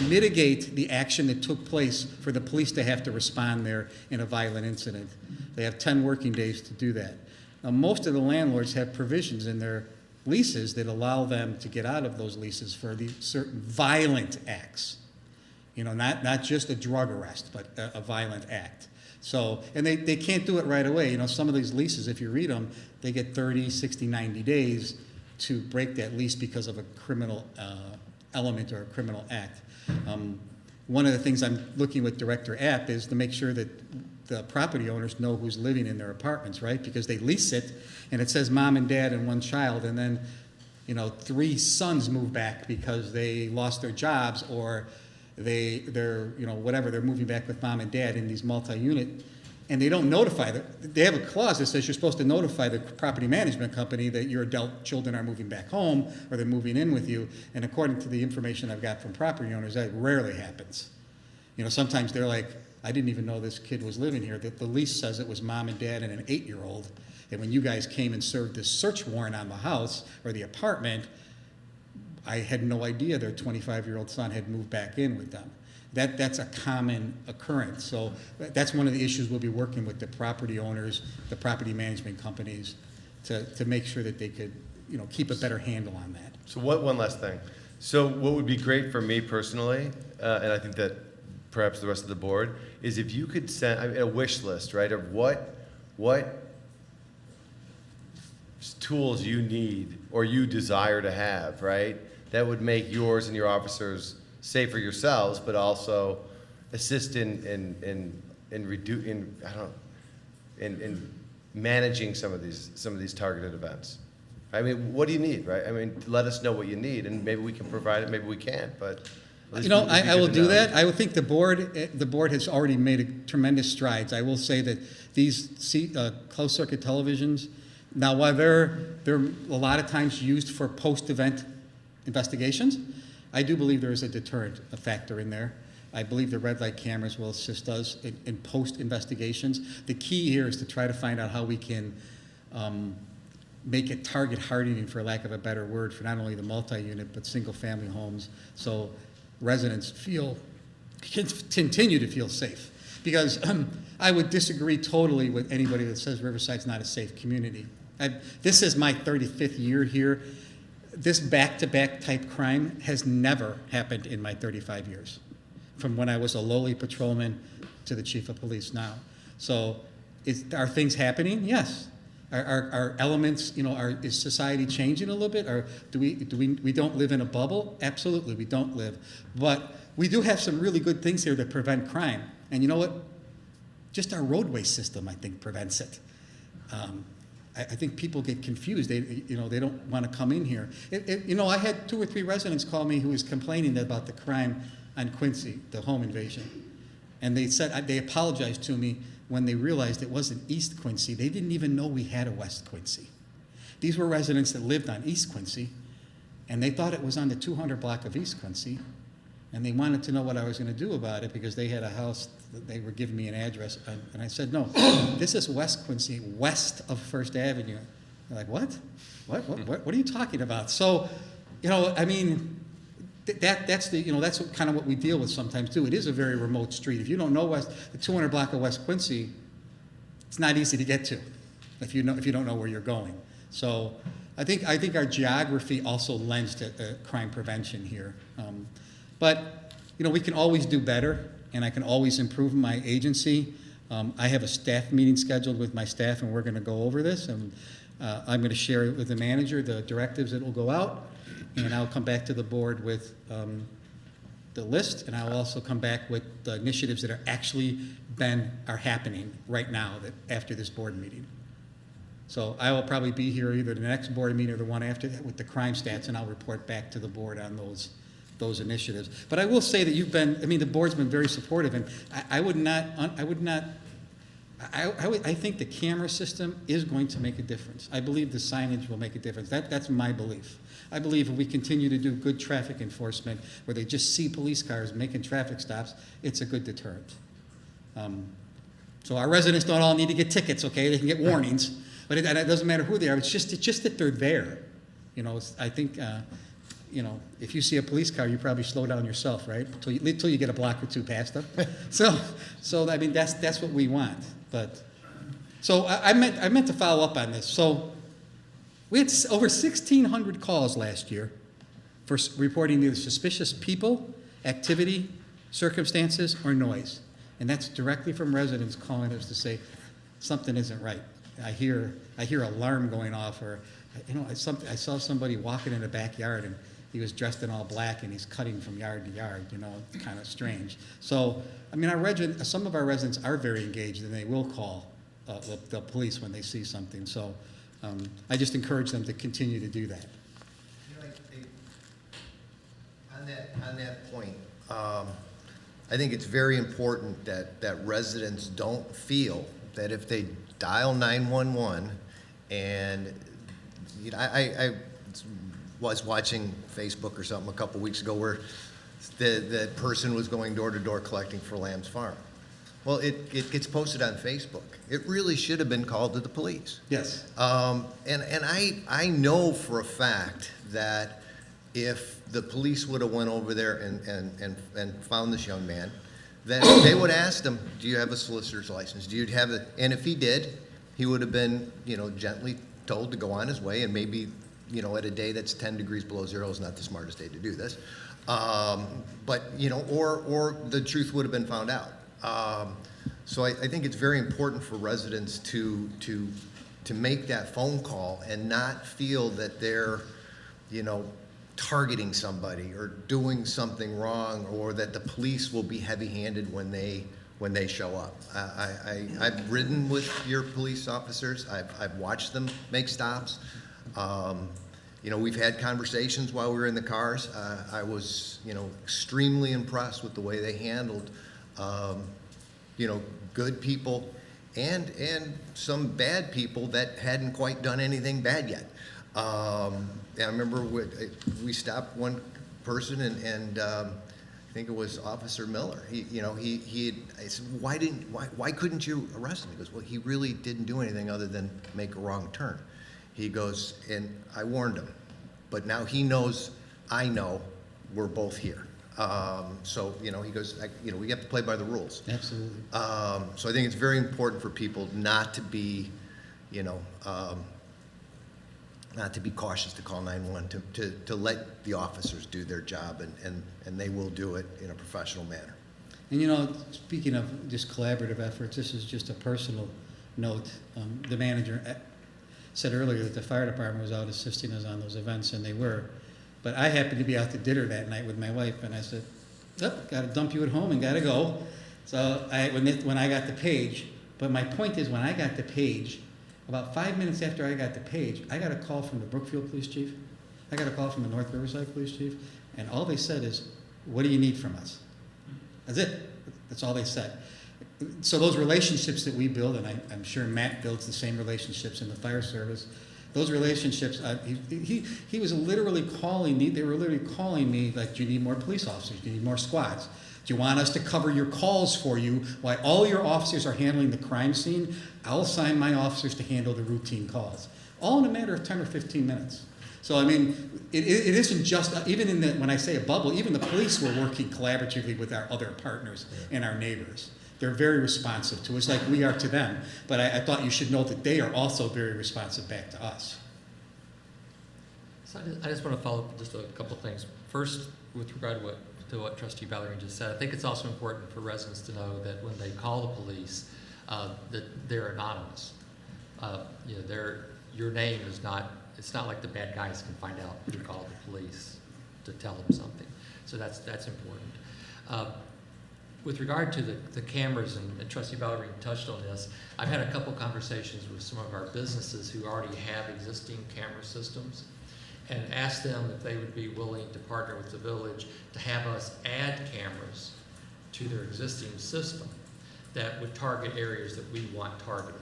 F: mitigate the action that took place for the police to have to respond there in a violent incident. They have 10 working days to do that. Now, most of the landlords have provisions in their leases that allow them to get out of those leases for the certain violent acts. You know, not just a drug arrest, but a violent act. So, and they can't do it right away. You know, some of these leases, if you read them, they get 30, 60, 90 days to break that lease because of a criminal element or a criminal act. One of the things I'm looking with Director App is to make sure that the property owners know who's living in their apartments, right? Because they lease it, and it says mom and dad and one child, and then, you know, 3 sons move back because they lost their jobs, or they're, you know, whatever, they're moving back with mom and dad in these multi-unit, and they don't notify them. They have a clause that says you're supposed to notify the property management company that your adult children are moving back home, or they're moving in with you, and according to the information I've got from property owners, that rarely happens. You know, sometimes they're like, I didn't even know this kid was living here. The lease says it was mom and dad and an 8-year-old, and when you guys came and served this search warrant on the house or the apartment, I had no idea their 25-year-old son had moved back in with them. That's a common occurrence. So that's one of the issues we'll be working with the property owners, the property management companies, to make sure that they could, you know, keep a better handle on that.
H: So one last thing. So what would be great for me personally, and I think that perhaps the rest of the board, is if you could send a wish list, right, of what tools you need or you desire to have, right, that would make yours and your officers safer yourselves, but also assist in managing some of these targeted events. I mean, what do you need, right? I mean, let us know what you need, and maybe we can provide it, maybe we can't, but.
F: You know, I will do that. I would think the board has already made tremendous strides. I will say that these closed circuit televisions, now while they're a lot of times used for post-event investigations, I do believe there is a deterrent factor in there. I believe the red light cameras will assist us in post-investigations. The key here is to try to find out how we can make it target hardening, for lack of a better word, for not only the multi-unit but single-family homes, so residents continue to feel safe. Because I would disagree totally with anybody that says Riverside's not a safe community. This is my 35th year here. This back-to-back type crime has never happened in my 35 years, from when I was a lowly patrolman to the chief of police now. So are things happening? Yes. Are elements, you know, is society changing a little bit? Or we don't live in a bubble? Absolutely, we don't live. But we do have some really good things here that prevent crime. And you know what? Just our roadway system, I think, prevents it. I think people get confused. They don't want to come in here. You know, I had 2 or 3 residents call me who was complaining about the crime on Quincy, the home invasion. And they said, they apologized to me when they realized it wasn't East Quincy. They didn't even know we had a West Quincy. These were residents that lived on East Quincy, and they thought it was on the 200 block of East Quincy, and they wanted to know what I was going to do about it because they had a house, they were giving me an address, and I said, no, this is West Quincy, west of First Avenue. They're like, what? What are you talking about? So, you know, I mean, that's kind of what we deal with sometimes too. It is a very remote street. If you don't know the 200 block of West Quincy, it's not easy to get to if you don't know where you're going. So I think our geography also lends to crime prevention here. But you know, we can always do better, and I can always improve my agency. I have a staff meeting scheduled with my staff, and we're going to go over this, and I'm going to share with the manager the directives that will go out. And I'll come back to the board with the list, and I'll also come back with the initiatives that are happening right now after this board meeting. So I will probably be here either the next board meeting or the one after that with the crime stats, and I'll report back to the board on those initiatives. But I will say that the board's been very supportive, and I think the camera system is going to make a difference. I believe the signage will make a difference. That's my belief. I believe if we continue to do good traffic enforcement, where they just see police cars making traffic stops, it's a good deterrent. So our residents don't all need to get tickets, okay? They can get warnings, but it doesn't matter who they are. It's just that they're there. You know, I think, you know, if you see a police car, you probably slow down yourself, right? Until you get a block or 2 past them. So I mean, that's what we want. But So I meant to follow up on this. So we had over 1,600 calls last year for reporting either suspicious people, activity, circumstances, or noise. And that's directly from residents calling us to say, something isn't right. I hear alarm going off, or, I saw somebody walking in the backyard and he was dressed in all black and he's cutting from yard to yard, kind of strange. So, some of our residents are very engaged and they will call the police when they see something. So I just encourage them to continue to do that.
G: On that point, I think it's very important that residents don't feel that if they dial 911 and, I was watching Facebook or something a couple weeks ago where the person was going door to door collecting for Lamb's Farm. Well, it gets posted on Facebook. It really should have been called to the police.
F: Yes.
G: And I know for a fact that if the police would have went over there and found this young man, then they would ask him, do you have a solicitor's license? Do you have it? And if he did, he would have been, gently told to go on his way, and maybe, at a day that's 10 degrees below zero is not the smartest day to do this. But, or the truth would have been found out. So I think it's very important for residents to make that phone call and not feel that they're, targeting somebody or doing something wrong, or that the police will be heavy-handed when they show up. I've ridden with your police officers. I've watched them make stops. We've had conversations while we were in the cars. I was, extremely impressed with the way they handled, good people and some bad people that hadn't quite done anything bad yet. I remember we stopped one person and I think it was Officer Miller. I said, why couldn't you arrest him? He goes, well, he really didn't do anything other than make a wrong turn. He goes, and I warned him, but now he knows, I know, we're both here. So, he goes, we have to play by the rules.
F: Absolutely.
G: So I think it's very important for people not to be, not to be cautious to call 911, to let the officers do their job, and they will do it in a professional manner.
F: And speaking of just collaborative efforts, this is just a personal note. The manager said earlier that the fire department was out assisting us on those events, and they were. But I happened to be out to dinner that night with my wife, and I said, got to dump you at home and got to go. So when I got the page, but my point is, when I got the page, about 5 minutes after I got the page, I got a call from the Brookfield Police Chief. I got a call from the North Riverside Police Chief, and all they said is, what do you need from us? That's it. That's all they said. So those relationships that we build, and I'm sure Matt builds the same relationships in the fire service, those relationships, he was literally calling me, they were literally calling me like, do you need more police officers? Do you need more squads? Do you want us to cover your calls for you while all your officers are handling the crime scene? I'll assign my officers to handle the routine calls. All in a matter of 10 or 15 minutes. So, it isn't just, when I say a bubble, even the police were working collaboratively with our other partners and our neighbors. They're very responsive to us like we are to them. But I thought you should know that they are also very responsive back to us.
A: So I just want to follow up just a couple of things. First, with regard to what Trustee Ballerini just said, I think it's also important for residents to know that when they call the police, that they're anonymous. Your name is not, it's not like the bad guys can find out who called the police to tell them something. So that's important. With regard to the cameras, and Trustee Ballerini touched on this, I've had a couple conversations with some of our businesses who already have existing camera systems and asked them if they would be willing to partner with the village to have us add cameras to their existing system that would target areas that we want targeted.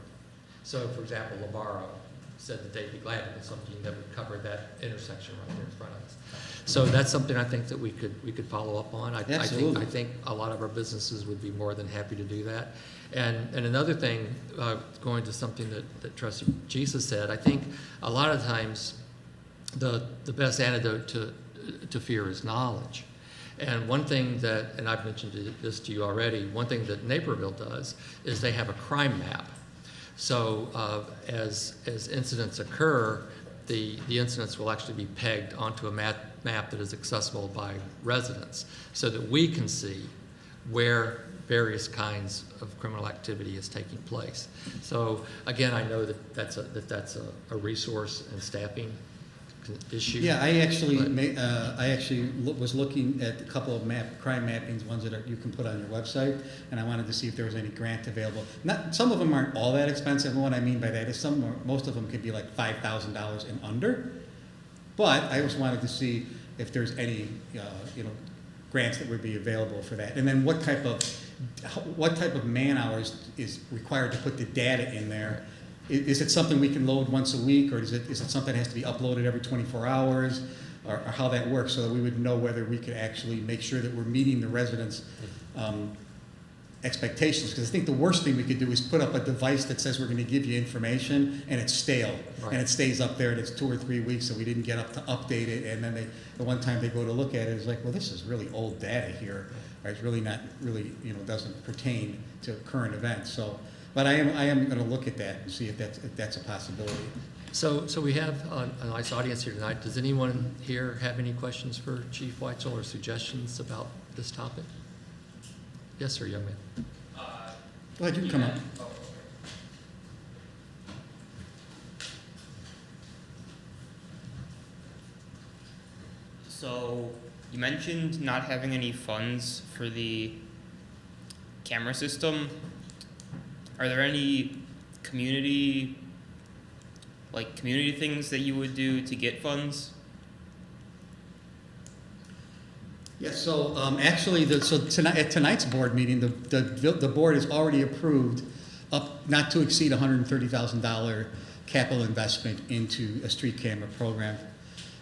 A: So, for example, Labaro said that they'd be glad to put something that would cover that intersection right there in front of us. So that's something I think that we could follow up on. I think a lot of our businesses would be more than happy to do that. And another thing, going to something that Trustee Jesus said, I think a lot of times the best antidote to fear is knowledge. And one thing that, and I've mentioned this to you already, one thing that Naperville does is they have a crime map. So as incidents occur, the incidents will actually be pegged onto a map that is accessible by residents so that we can see where various kinds of criminal activity is taking place. So again, I know that that's a resource and staffing issue.
F: Yeah, I actually,
A: but-
F: was looking at a couple of crime mappings, ones that you can put on your website, and I wanted to see if there was any grant available. Some of them aren't all that expensive, and what I mean by that is most of them could be like $5,000 and under, but I just wanted to see if there's any, grants that would be available for that. And then what type of man hours is required to put the data in there? Is it something we can load once a week, or is it something that has to be uploaded every 24 hours, or how that works, so that we would know whether we could actually make sure that we're meeting the residents' expectations? Because I think the worst thing we could do is put up a device that says we're going to give you information, and it's stale,
A: Right.
F: and it stays up there, and it's 2 or 3 weeks, and we didn't get up to update it, and then the one time they go to look at it, it's like, well, this is really old data here, or it's really not really, doesn't pertain to current events. So, but I am going to look at that and see if that's a possibility.
A: So we have a nice audience here tonight. Does anyone here have any questions for Chief Weitzel or suggestions about this topic? Yes, sir, young man.
F: Go ahead, you can come up.
E: So you mentioned not having any funds for the camera system. Are there any community things that you would do to get funds?
F: Yes, so actually, at tonight's board meeting, the board has already approved not to exceed $130,000 capital investment into a street camera program.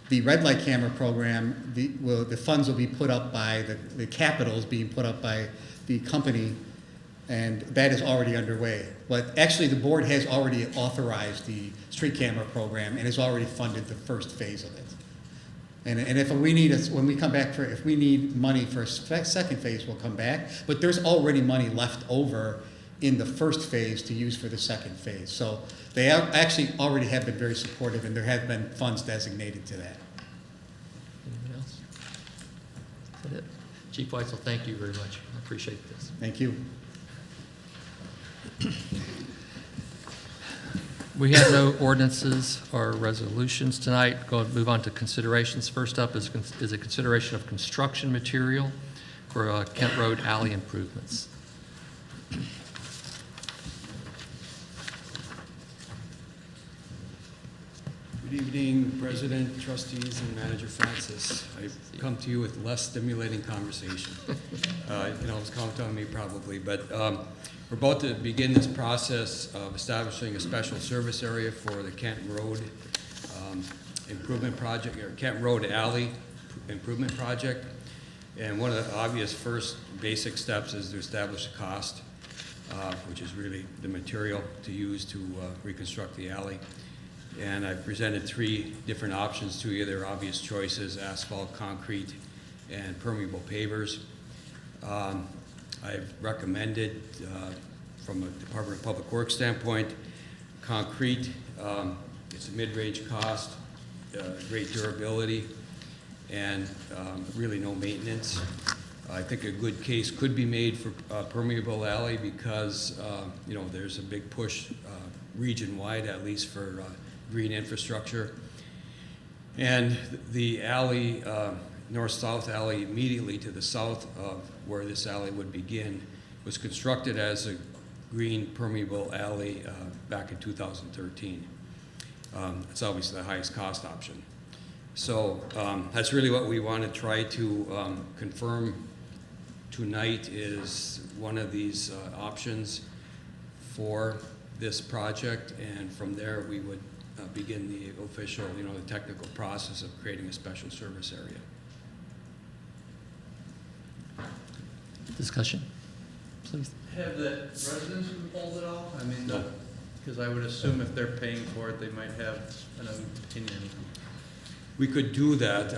F: The red light camera program, the funds will be put up by, the capital is being put up by the company, and that is already underway. But actually, the board has already authorized the street camera program and has already funded the first phase of it. And if we need, when we come back if we need money for a second phase, we'll come back. But there's already money left over in the first phase to use for the second phase. So they actually already have been very supportive, and there have been funds designated to that.
A: Anyone else? Is that it? Chief Weitzel, thank you very much. I appreciate this.
F: Thank you.
A: We have no ordinances or resolutions tonight. Go and move on to considerations. First up is a consideration of construction material for Kent Road alley improvements.
I: Good evening, President, Trustees, and Manager Francis. I've come to you with less stimulating conversation. It's count on me probably, but we're about to begin this process of establishing a special service area for the Kent Road improvement project, or Kent Road Alley improvement project. And one of the obvious first basic steps is to establish a cost, which is really the material to use to reconstruct the alley. And I've presented 3 different options to you. They're obvious choices: asphalt, concrete, and permeable pavers. I've recommended, from a Department of Public Works standpoint, concrete. It's a mid-range cost, great durability, and really no maintenance. I think a good case could be made for permeable alley because, there's a big push region-wide, at least for green infrastructure. And the alley, north-south alley immediately to the south of where this alley would begin was constructed as a green permeable alley back in 2013. It's obviously the highest cost option. So that's really what we want to try to confirm tonight, is one of these options for this project, and from there we would begin the official, the technical process of creating a special service area.
A: Discussion, please.
D: Have the residents involved at all? I mean,
I: No.
D: because I would assume if they're paying for it, they might have an opinion.
I: We could do that.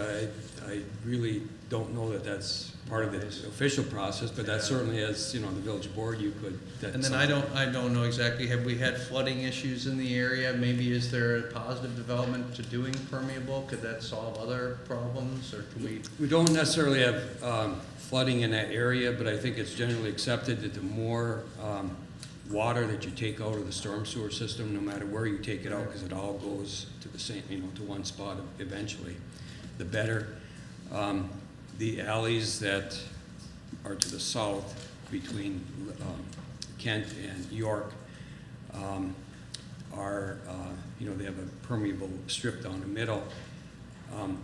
I: I really don't know that that's part of the official process, but that certainly, as, you know, the village board, you could. that's
D: And then I don't know exactly, have we had flooding issues in the area? Maybe is there a positive development to doing permeable? Could that solve other problems, or can we?
I: We don't necessarily have flooding in that area, but I think it's generally accepted that the more water that you take out of the storm sewer system, no matter where you take it out, because it all goes to the same, you know, to one spot eventually, the better. The alleys that are to the south between Kent and York are, you know, they have a permeable strip down the middle.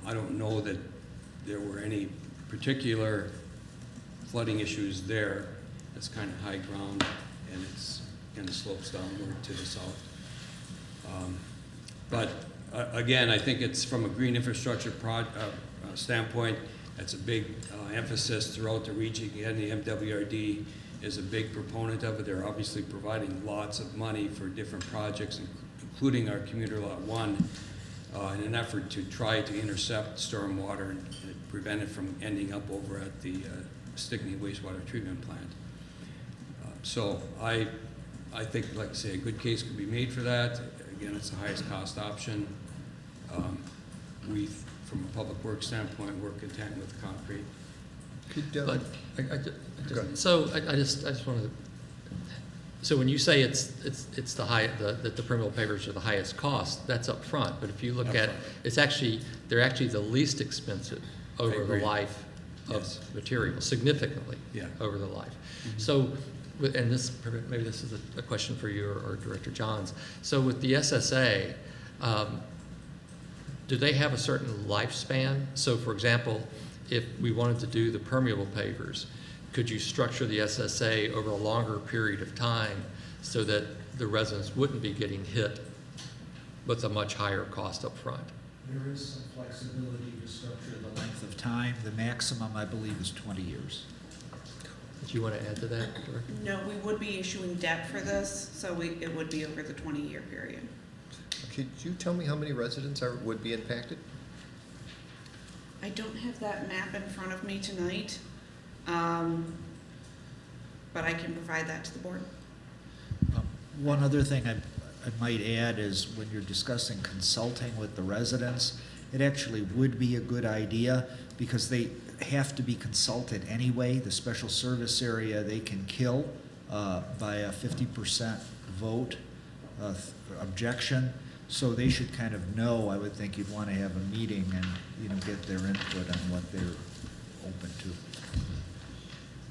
I: I don't know that there were any particular flooding issues there. It's kind of high ground, and it's kind of slopes downward to the south. But again, I think it's from a green infrastructure standpoint, that's a big emphasis throughout the region. Again, the MWRD is a big proponent of it. They're obviously providing lots of money for different projects, including our Commuter Lot 1, in an effort to try to intercept stormwater and prevent it from ending up over at the Stickney wastewater treatment plant. So I think, like I say, a good case could be made for that. Again, it's the highest cost option. We, from a public works standpoint, we're content with concrete.
A: But I just wanted to, so when you say it's the high, that the permeable pavers are the highest cost, that's up front. But if you look at, they're actually the least expensive over the life of material, significantly over the life. So, and this, maybe this is a question for you or Director Johns. So with the SSA, do they have a certain lifespan? So for example, if we wanted to do the permeable pavers, could you structure the SSA over a longer period of time so that the residents wouldn't be getting hit with a much higher cost up front?
J: There is some flexibility to structure the length of time. The maximum, I believe, is 20 years.
A: Do you want to add to that, Director?
K: No, we would be issuing debt for this, so it would be over the 20-year period.
G: Could you tell me how many residents would be impacted?
K: I don't have that map in front of me tonight, but I can provide that to the board.
J: One other thing I might add is when you're discussing consulting with the residents, it actually would be a good idea because they have to be consulted anyway. The special service area, they can kill by a 50% vote objection. So they should kind of know, I would think you'd want to have a meeting and, you know, get their input on what they're open to.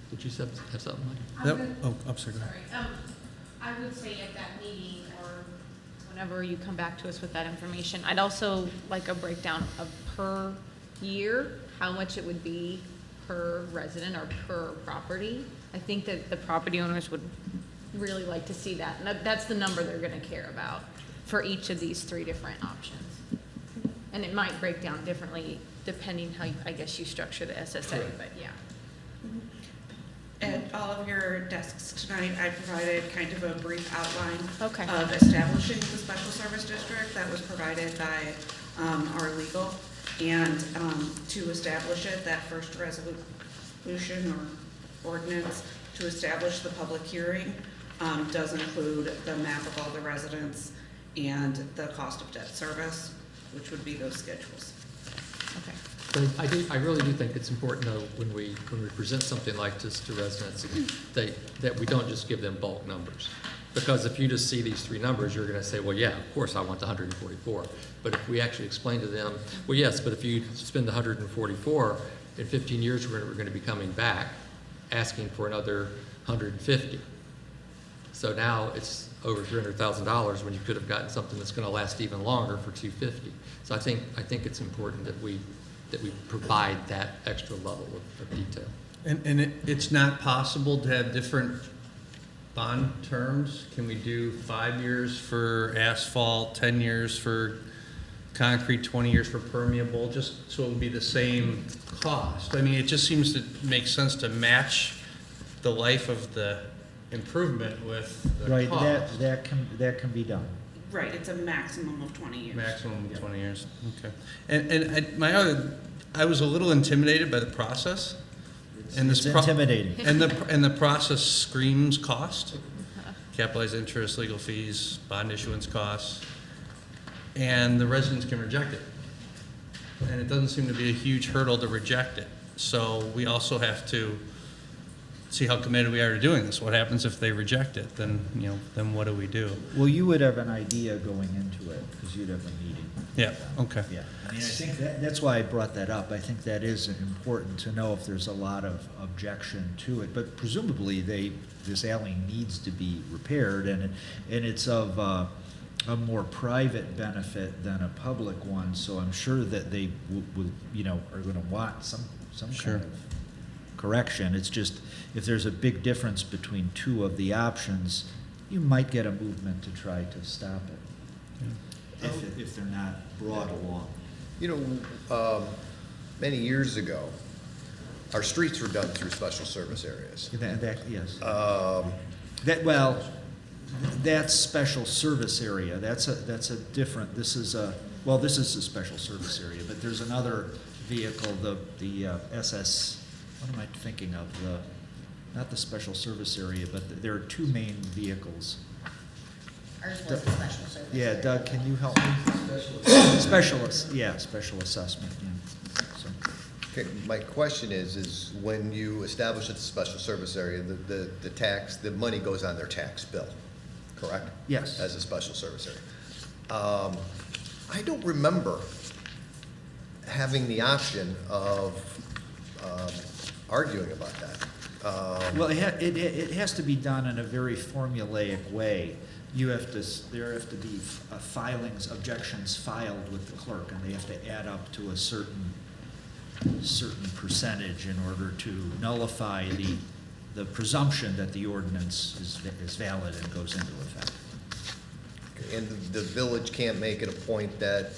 A: Did you have something, Mike?
D: Yep. Oh, I'm sorry. Go ahead.
B: Sorry, I would say at that meeting or whenever you come back to us with that information, I'd also like a breakdown of per year, how much it would be per resident or per property. I think that the property owners would really like to see that, and that's the number they're gonna care about for each of these three different options. And it might break down differently depending how, I guess, you structure the SSA, but yeah.
K: At all of your desks tonight, I provided kind of a brief outline
B: Okay.
K: of establishing the special service district that was provided by our legal. And to establish it, that first resolution or ordinance to establish the public hearing does include the map of all the residents and the cost of debt service, which would be those schedules.
B: Okay.
A: But I really do think it's important, though, when we present something like this to residents, that we don't just give them bulk numbers. Because if you just see these three numbers, you're going to say, well, yeah, of course I want the 144. But if we actually explain to them, well, yes, but if you spend the 144, in 15 years we're going to be coming back asking for another 150. So now it's over $300,000 when you could have gotten something that's going to last even longer for $250. So I think it's important that we provide that extra level of detail.
D: And it's not possible to have different bond terms? Can we do 5 years for asphalt, 10 years for concrete, 20 years for permeable, just so it would be the same cost? I mean, it just seems to make sense to match the life of the improvement with the
J: Right,
D: cost.
J: that can be done.
K: Right, it's a maximum of 20 years.
D: Maximum of 20 years, okay. I was a little intimidated by the process. And
J: It's
D: this pro-
J: intimidating.
D: And the process screams cost, capitalized interest, legal fees, bond issuance costs, and the residents can reject it. And it doesn't seem to be a huge hurdle to reject it. So we also have to see how committed we are to doing this. What happens if they reject it? Then, then what do we do?
J: Well, you would have an idea going into it, because you'd have a meeting.
D: Yeah, okay.
J: Yeah, I mean, I think that's why I brought that up. I think that is important to know if there's a lot of objection to it. But presumably, this alley needs to be repaired, and it's of a more private benefit than a public one. So I'm sure that they will, are going to want some
D: Sure.
J: kind of correction. It's just, if there's a big difference between two of the options, you might get a movement to try to stop it. If they're not brought along.
G: Many years ago, our streets were done through special service areas.
J: Yes.
G: Um,
J: That's special service area. That's a different, this is a special service area, but there's another vehicle, the SS, what am I thinking of? Not the special service area, but there are two main vehicles.
C: Ours was a special service.
J: Yeah,
C: area.
J: Doug, can you help me? Special assessment, yeah. So,
G: Okay, my question is when you establish a special service area, the money goes on their tax bill, correct?
J: Yes.
G: As a special service area. I don't remember having the option of arguing about that.
J: Well, it has to be done in a very formulaic way. There have to be filings, objections filed with the clerk, and they have to add up to a certain percentage in order to nullify the presumption that the ordinance is valid and goes into effect.
G: And the village can't make it a point that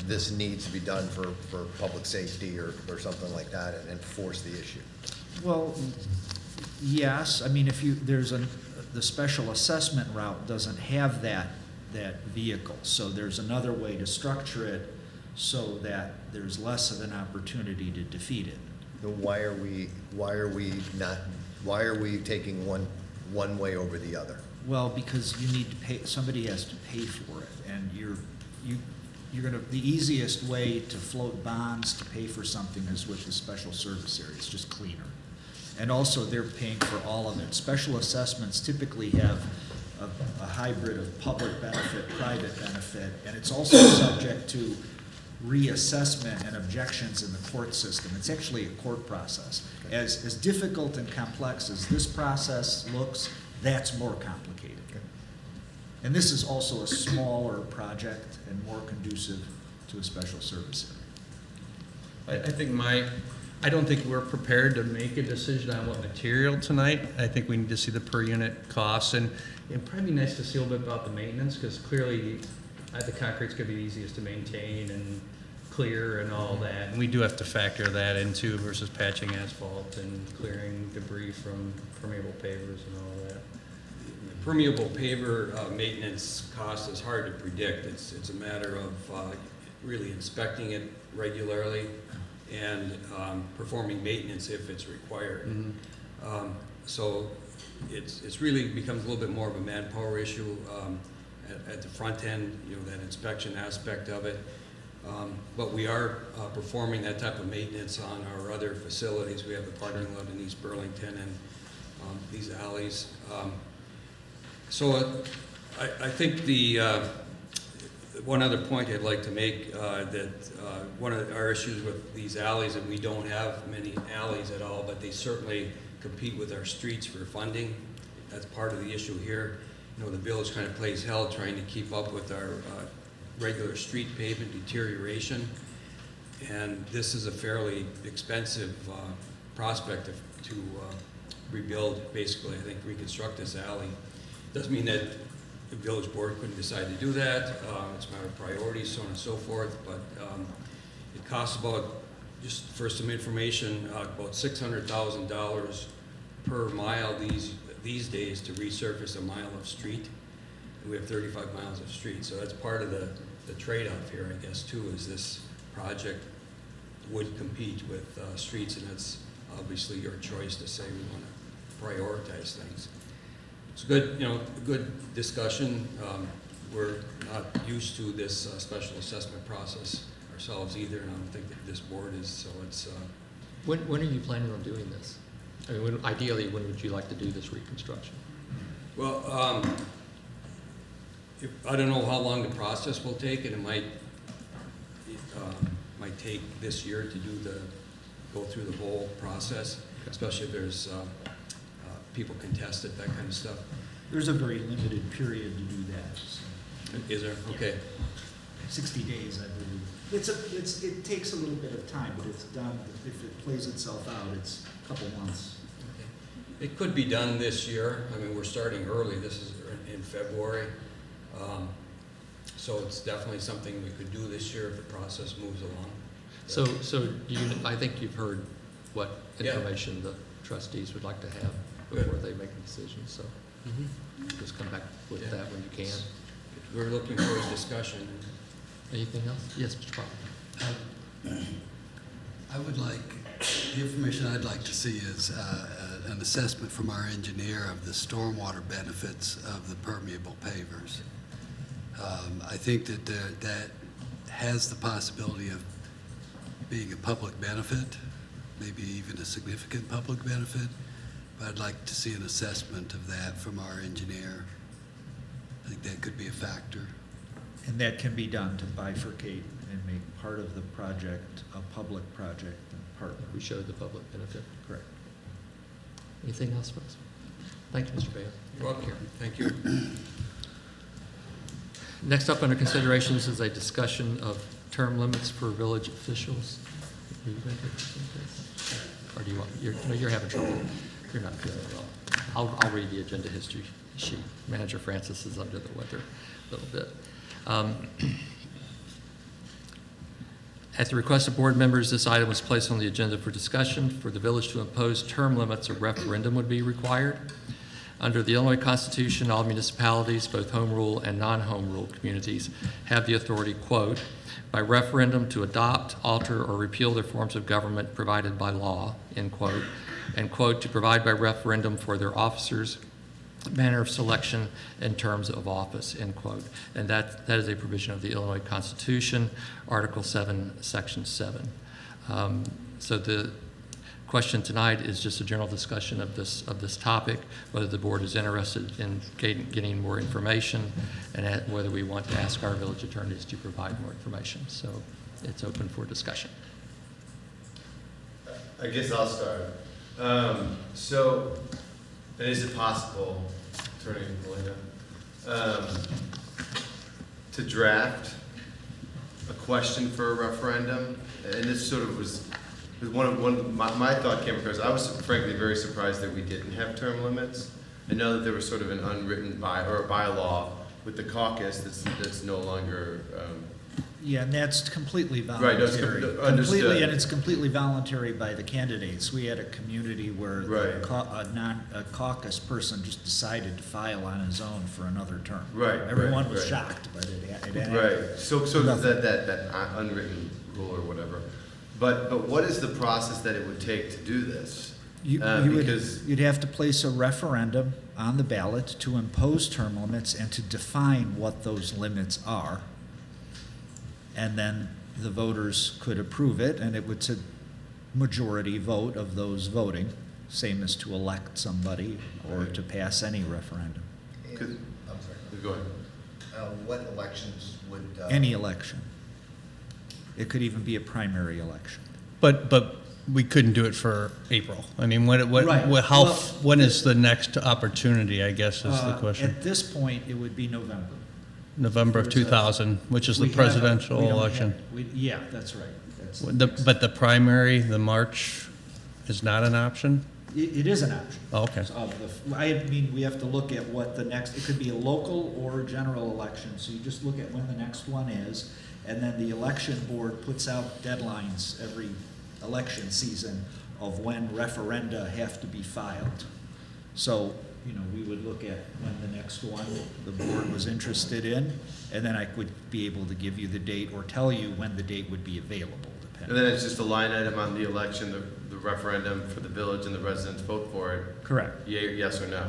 G: this needs to be done for public safety or something like that and force the issue.
J: Well, yes, I mean, the special assessment route doesn't have that vehicle, so there's another way to structure it so that there's less of an opportunity to defeat it.
G: Then why are we taking one way over the other?
J: Well, because you need to pay, somebody has to pay for it, and the easiest way to float bonds to pay for something is with the special service area. It's just cleaner. And also, they're paying for all of it. Special assessments typically have a hybrid of public benefit, private benefit, and it's also subject to reassessment and objections in the court system. It's actually a court process. As difficult and complex as this process looks, that's more complicated. And this is also a smaller project and more conducive to a special service area.
D: I don't think we're prepared to make a decision on what material tonight. I think we need to see the per unit costs, and it'd probably be nice to see a little bit about the maintenance, because clearly the concrete's gonna be easiest to maintain and clear and all that. And we do have to factor that into versus patching asphalt and clearing debris from permeable pavers and all that.
I: Permeable paver maintenance cost is hard to predict. It's a matter of really inspecting it regularly and performing maintenance if it's required.
D: Mm-hmm.
I: So it's really becomes a little bit more of a manpower issue at the front end, that inspection aspect of it. But we are performing that type of maintenance on our other facilities. We have the parking lot in East Burlington and these alleys. So I think one other point I'd like to make, that one of our issues with these alleys, that we don't have many alleys at all, but they certainly compete with our streets for funding. That's part of the issue here. The village kind of plays hell trying to keep up with our regular street pavement deterioration. And this is a fairly expensive prospect to rebuild, basically, I think, reconstruct this alley. Doesn't mean that the village board couldn't decide to do that. It's a matter of priorities, so on and so forth. But it costs about, just for some information, about $600,000 per mile these days to resurface a mile of street. we have 35 miles of street, so that's part of the trade-off here, I guess, too, is this project would compete with streets, and that's obviously your choice to say we want to prioritize things. It's good, good discussion. We're not used to this special assessment process ourselves either, and I don't think that this board is, so it's...
A: When are you planning on doing this? I mean, ideally, when would you like to do this reconstruction?
I: Well, I don't know how long the process will take, and it might take this year to go through the whole process, especially if there's people contest it, that kind of stuff.
J: There's a very limited period to do that. So
I: Is there? Okay.
J: 60 days, I believe. It takes a little bit of time, but it's done. If it plays itself out, it's a couple months.
I: It could be done this year. I mean, we're starting early. This is in February. So it's definitely something we could do this year if the process moves along.
A: So I think you've heard what
I: Yeah.
A: information the trustees would like to have before they make a decision, so just come back with
I: Yeah.
A: that when you can.
I: We're looking for a discussion.
A: Anything else? Yes, Mr. Crawford.
L: I would like, the information I'd like to see is an assessment from our engineer of the stormwater benefits of the permeable pavers. I think that that has the possibility of being a public benefit, maybe even a significant public benefit, but I'd like to see an assessment of that from our engineer. I think that could be a factor.
J: And that can be done to bifurcate and make part of the project a public project and part.
A: We showed the public benefit.
J: Correct.
A: Anything else, folks? Thank you, Mr. Bailey.
I: You're welcome. Thank you.
A: Next up under considerations is a discussion of term limits for village officials. Are you going to take this one, please? Or do you want, you're having trouble. You're not feeling well. I'll read the agenda history sheet. Manager Francis is under the weather a little bit. At the request of board members, this item was placed on the agenda for discussion. For the village to impose term limits, a referendum would be required. Under the Illinois Constitution, all municipalities, both home rule and non-home rule communities, have the authority, quote, by referendum to adopt, alter, or repeal their forms of government provided by law, end quote, and, quote, to provide by referendum for their officers, manner of selection, and terms of office, end quote. And that is a provision of the Illinois Constitution, Article 7, Section 7. So the question tonight is just a general discussion of this topic, whether the board is interested in getting more information, and whether we want to ask our village attorneys to provide more information. So it's open for discussion.
H: I guess I'll start. So, is it possible, Attorney Molina, to draft a question for a referendum? And this sort of was my thought came across. I was frankly very surprised that we didn't have term limits. I know that there was sort of an unwritten bylaw with the caucus that's no longer.
J: Yeah, and that's completely
H: Right, that's
J: voluntary.
H: understood.
J: Completely, and it's completely voluntary by the candidates. We had a community where
H: Right.
J: a caucus person just decided to file on his own for another term.
H: Right,
J: Everyone was
H: right.
J: shocked, but it happened.
H: Right. So
J: Nothing.
H: that unwritten rule or whatever. But what is the process that it would take to do this?
J: You'd have to place a referendum on the ballot to impose term limits and to define what those limits are. And then the voters could approve it, and it would a majority vote of those voting, same as to elect somebody or
H: Right.
J: to pass any referendum.
G: I'm sorry.
H: Go ahead.
G: What elections would?
J: Any election. It could even be a primary election.
D: But we couldn't do it for April. I mean,
J: Right.
D: when is the next opportunity, I guess, is the question.
J: At this point, it would be November.
D: November of 2000, which is the
J: We have a-
D: presidential
J: we don't
D: election.
J: Yeah, that's right. That's
D: But the primary, the March, is not an option?
J: It is an option.
D: Oh, okay.
J: I mean, we have to look at what the next, it could be a local or a general election, so you just look at when the next one is, and then the election board puts out deadlines every election season of when referenda have to be filed. So you know, we would look at when the next one the board was interested in, and then I would be able to give you the date or tell you when the date would be available,
H: And
J: depending.
H: then it's just a line item on the election, the referendum for the village and the residents vote for it,
J: Correct.
H: yea, yes or no.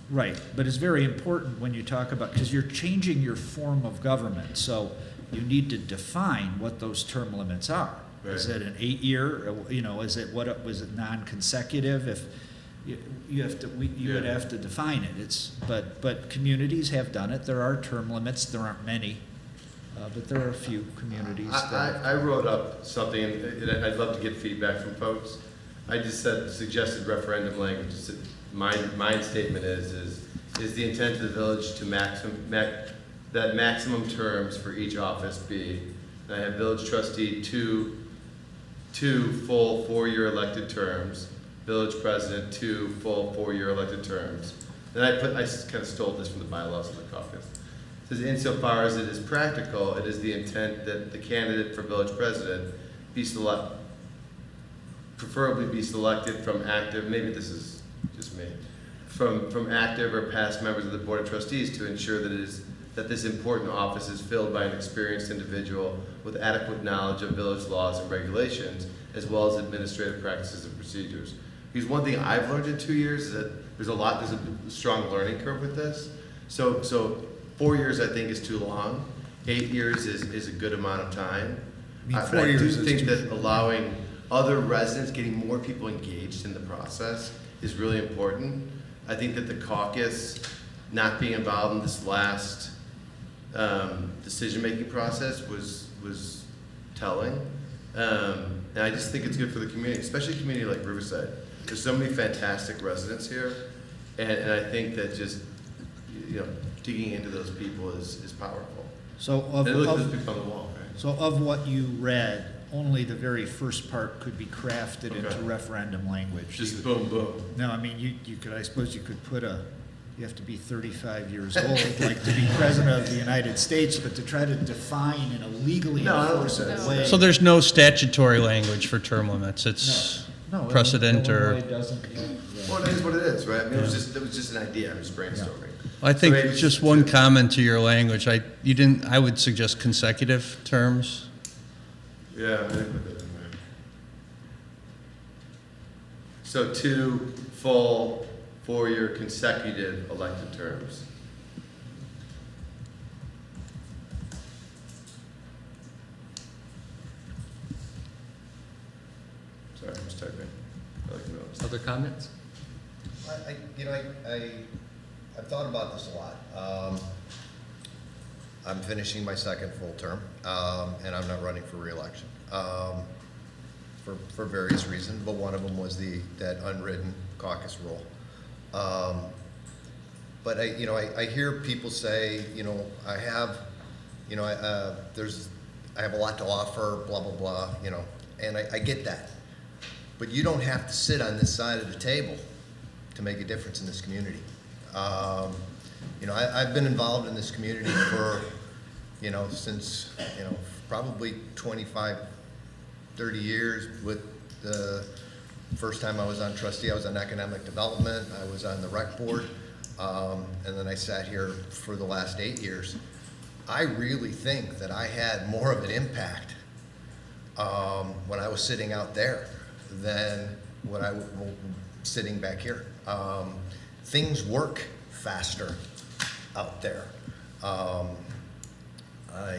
J: Right, but it's very important when you talk about, because you're changing your form of government, so you need to define what those term limits are. Is
H: Right.
J: it an 8-year, you know, is it, what, was it non-consecutive? If, you have to, you would
H: Yeah.
J: have to define it. It's, but communities have done it. There are term limits, there aren't many, but there are a few communities that.
H: I wrote up something, and I'd love to get feedback from folks. I just said, suggested referendum language. My statement is the intent of the village to that maximum terms for each office be, and I have village trustee two full 4-year elected terms, village president 2 full 4-year elected terms. Then I kind of stole this from the bylaws of the caucus. It says, insofar as it is practical, it is the intent that the candidate for village president preferably be selected from active, maybe this is just me, from active or past members of the Board of Trustees to ensure that this important office is filled by an experienced individual with adequate knowledge of village laws and regulations, as well as administrative practices and procedures. Because one thing I've learned in 2 years is that there's a strong learning curve with this. So 4 years I think is too long. 8 years is a good amount of time.
F: I mean, 4
H: But I
F: years
H: do
F: is
H: think
F: too
H: that allowing other residents, getting more people engaged in the process is really important. I think that the caucus not being involved in this last decision-making process was telling. And I just think it's good for the community, especially a community like Riverside. There's so many fantastic residents here, and I think that just, you know, digging into those people is powerful.
J: So
H: And look at those people on the wall, right?
J: So of what you read, only the very first part could be crafted into
H: Okay.
J: referendum language.
H: Just boom, boom.
J: No, I mean, you could, I suppose you could put you have to be 35 years old, like to be president of the United States, but to try to define in a legally
H: No, I don't
J: enforceable
H: think
J: way.
D: So there's no statutory language for term limits, it's
J: No,
D: precedent or?
J: Illinois doesn't have,
H: Well, it is what it is, right? I mean, it was just an idea, I was brainstorming.
D: I think
H: So maybe
D: just one comment to your language, I would suggest consecutive terms.
H: Yeah, I didn't put that in there. So 2 full 4-year consecutive elected terms. Sorry, I'm just typing. I like notes.
A: Other comments?
G: I've thought about this a lot. I'm finishing my second full term, and I'm not running for reelection, for various reasons, but one of them was that unwritten caucus rule. But I hear people say, I have a lot to offer, blah, blah, blah, and I get that. But you don't have to sit on this side of the table to make a difference in this community. I've been involved in this community for, since, probably 25, 30 years. With the first time I was on trustee, I was on economic development, I was on the rec board, and then I sat here for the last 8 years. I really think that I had more of an impact when I was sitting out there than when I was sitting back here. Things work faster out there.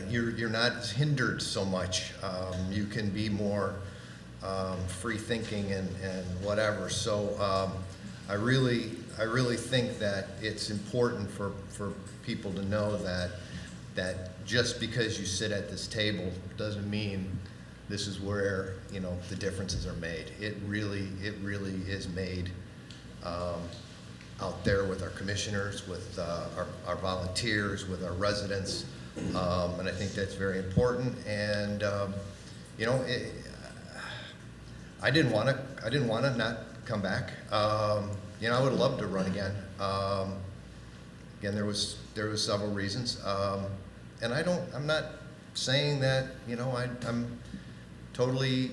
G: You're not hindered so much. You can be more free thinking and whatever. So I really think that it's important for people to know that just because you sit at this table doesn't mean this is where the differences are made. It really is made out there with our commissioners, with our volunteers, with our residents, and I think that's very important. And I didn't want to not come back. I would love to run again. Again, there was several reasons, and I'm not saying that I'm totally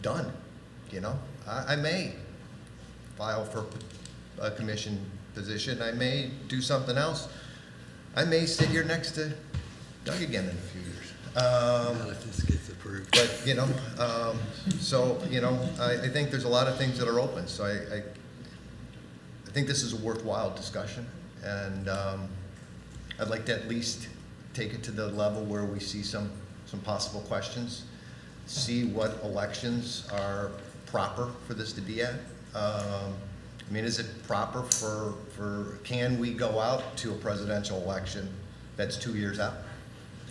G: done. I may file for a commission position. I may do something else. I may sit here next to Doug again in a few years.
L: Not if this gets approved.
G: But, you know, so, you know, I think there's a lot of things that are open. So I think this is a worthwhile discussion. And I'd like to at least take it to the level where we see some possible questions, see what elections are proper for this to be at. I mean, is it proper can we go out to a presidential election that's 2 years out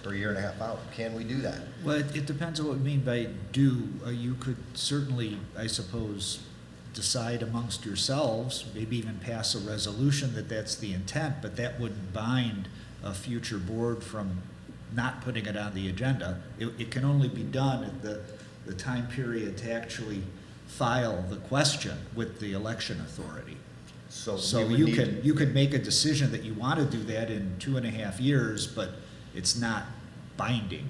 G: or a year and a half out? Can we do that?
J: Well, it depends on what we mean by do. You could certainly, I suppose, decide amongst yourselves, maybe even pass a resolution that that's the intent, but that wouldn't bind a future board from not putting it on the agenda. It can only be done at the time period to actually file the question with the election authority. So
G: we would
J: you could make a decision that you want to do that in 2.5 years, but it's not binding.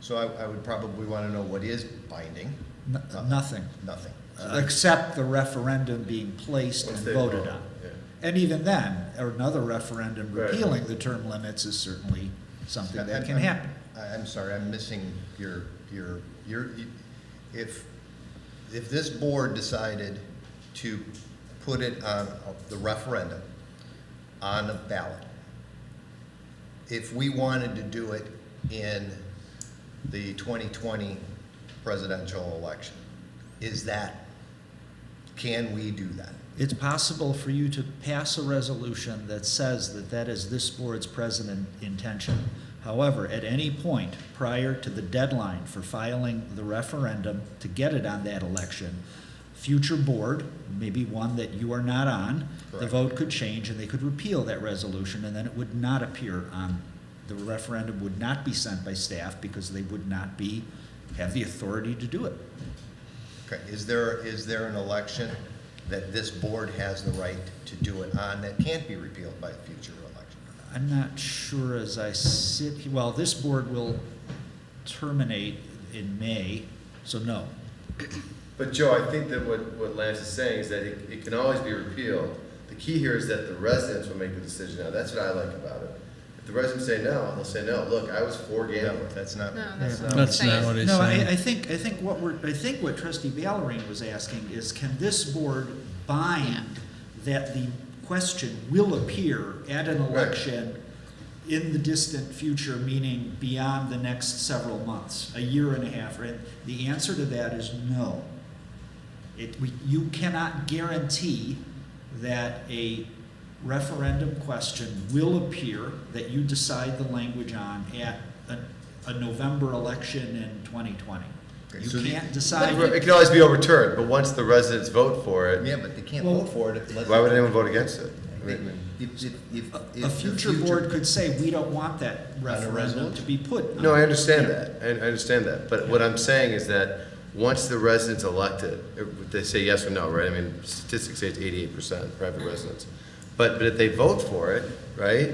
G: So I would probably want to know what is binding.
J: Nothing.
G: Nothing.
J: Except the referendum being placed and
H: Once they
J: voted
H: vote,
J: on.
H: yeah.
J: And even then, another referendum
H: Right.
J: repealing the term limits is certainly something that can happen.
G: I'm sorry, I'm missing if this board decided to put it on the referendum on a ballot, if we wanted to do it in the 2020 presidential election, can we do that?
J: It's possible for you to pass a resolution that says that that is this board's present intention. However, at any point prior to the deadline for filing the referendum to get it on that election, future board, maybe one that you are not on, the
G: Correct.
J: vote could change and they could repeal that resolution, and then it would not appear on, the referendum would not be sent by staff because they would not have the authority to do it.
G: Okay, is there an election that this board has the right to do it on that can't be repealed by a future election?
J: I'm not sure as I sit here, well, this board will terminate in May, so no.
H: But Joe, I think that what Lance is saying is that it can always be repealed. The key here is that the residents will make the decision now. That's what I like about it. If the residents say no, they'll say no. Look, I was for gambling.
G: No, that's not.
B: No, that's not
D: That's not what he's
J: No,
D: saying.
J: I think what Trustee Ballerine was asking is, can this board bind that the question will appear at an election in the distant future, meaning beyond the next several months, a year and a half, right? The answer to that is no. You cannot guarantee that a referendum question will appear that you decide the language on at a November election in 2020. You
G: so
J: can't decide.
H: It can always be overturned, but once the residents vote for it,
G: Yeah, but they can't
J: Well,
G: vote for it unless.
H: why would anyone vote against it? I mean,
G: If
J: A
G: the
J: future board could say, we don't want that referendum
G: resolution?
J: to be put.
H: No,
J: on."
H: I understand that. I understand that. But what I'm saying is that once the residents elect it, they say yes or no, right? I mean, statistics say it's 88% private residents. But if they vote for it, right,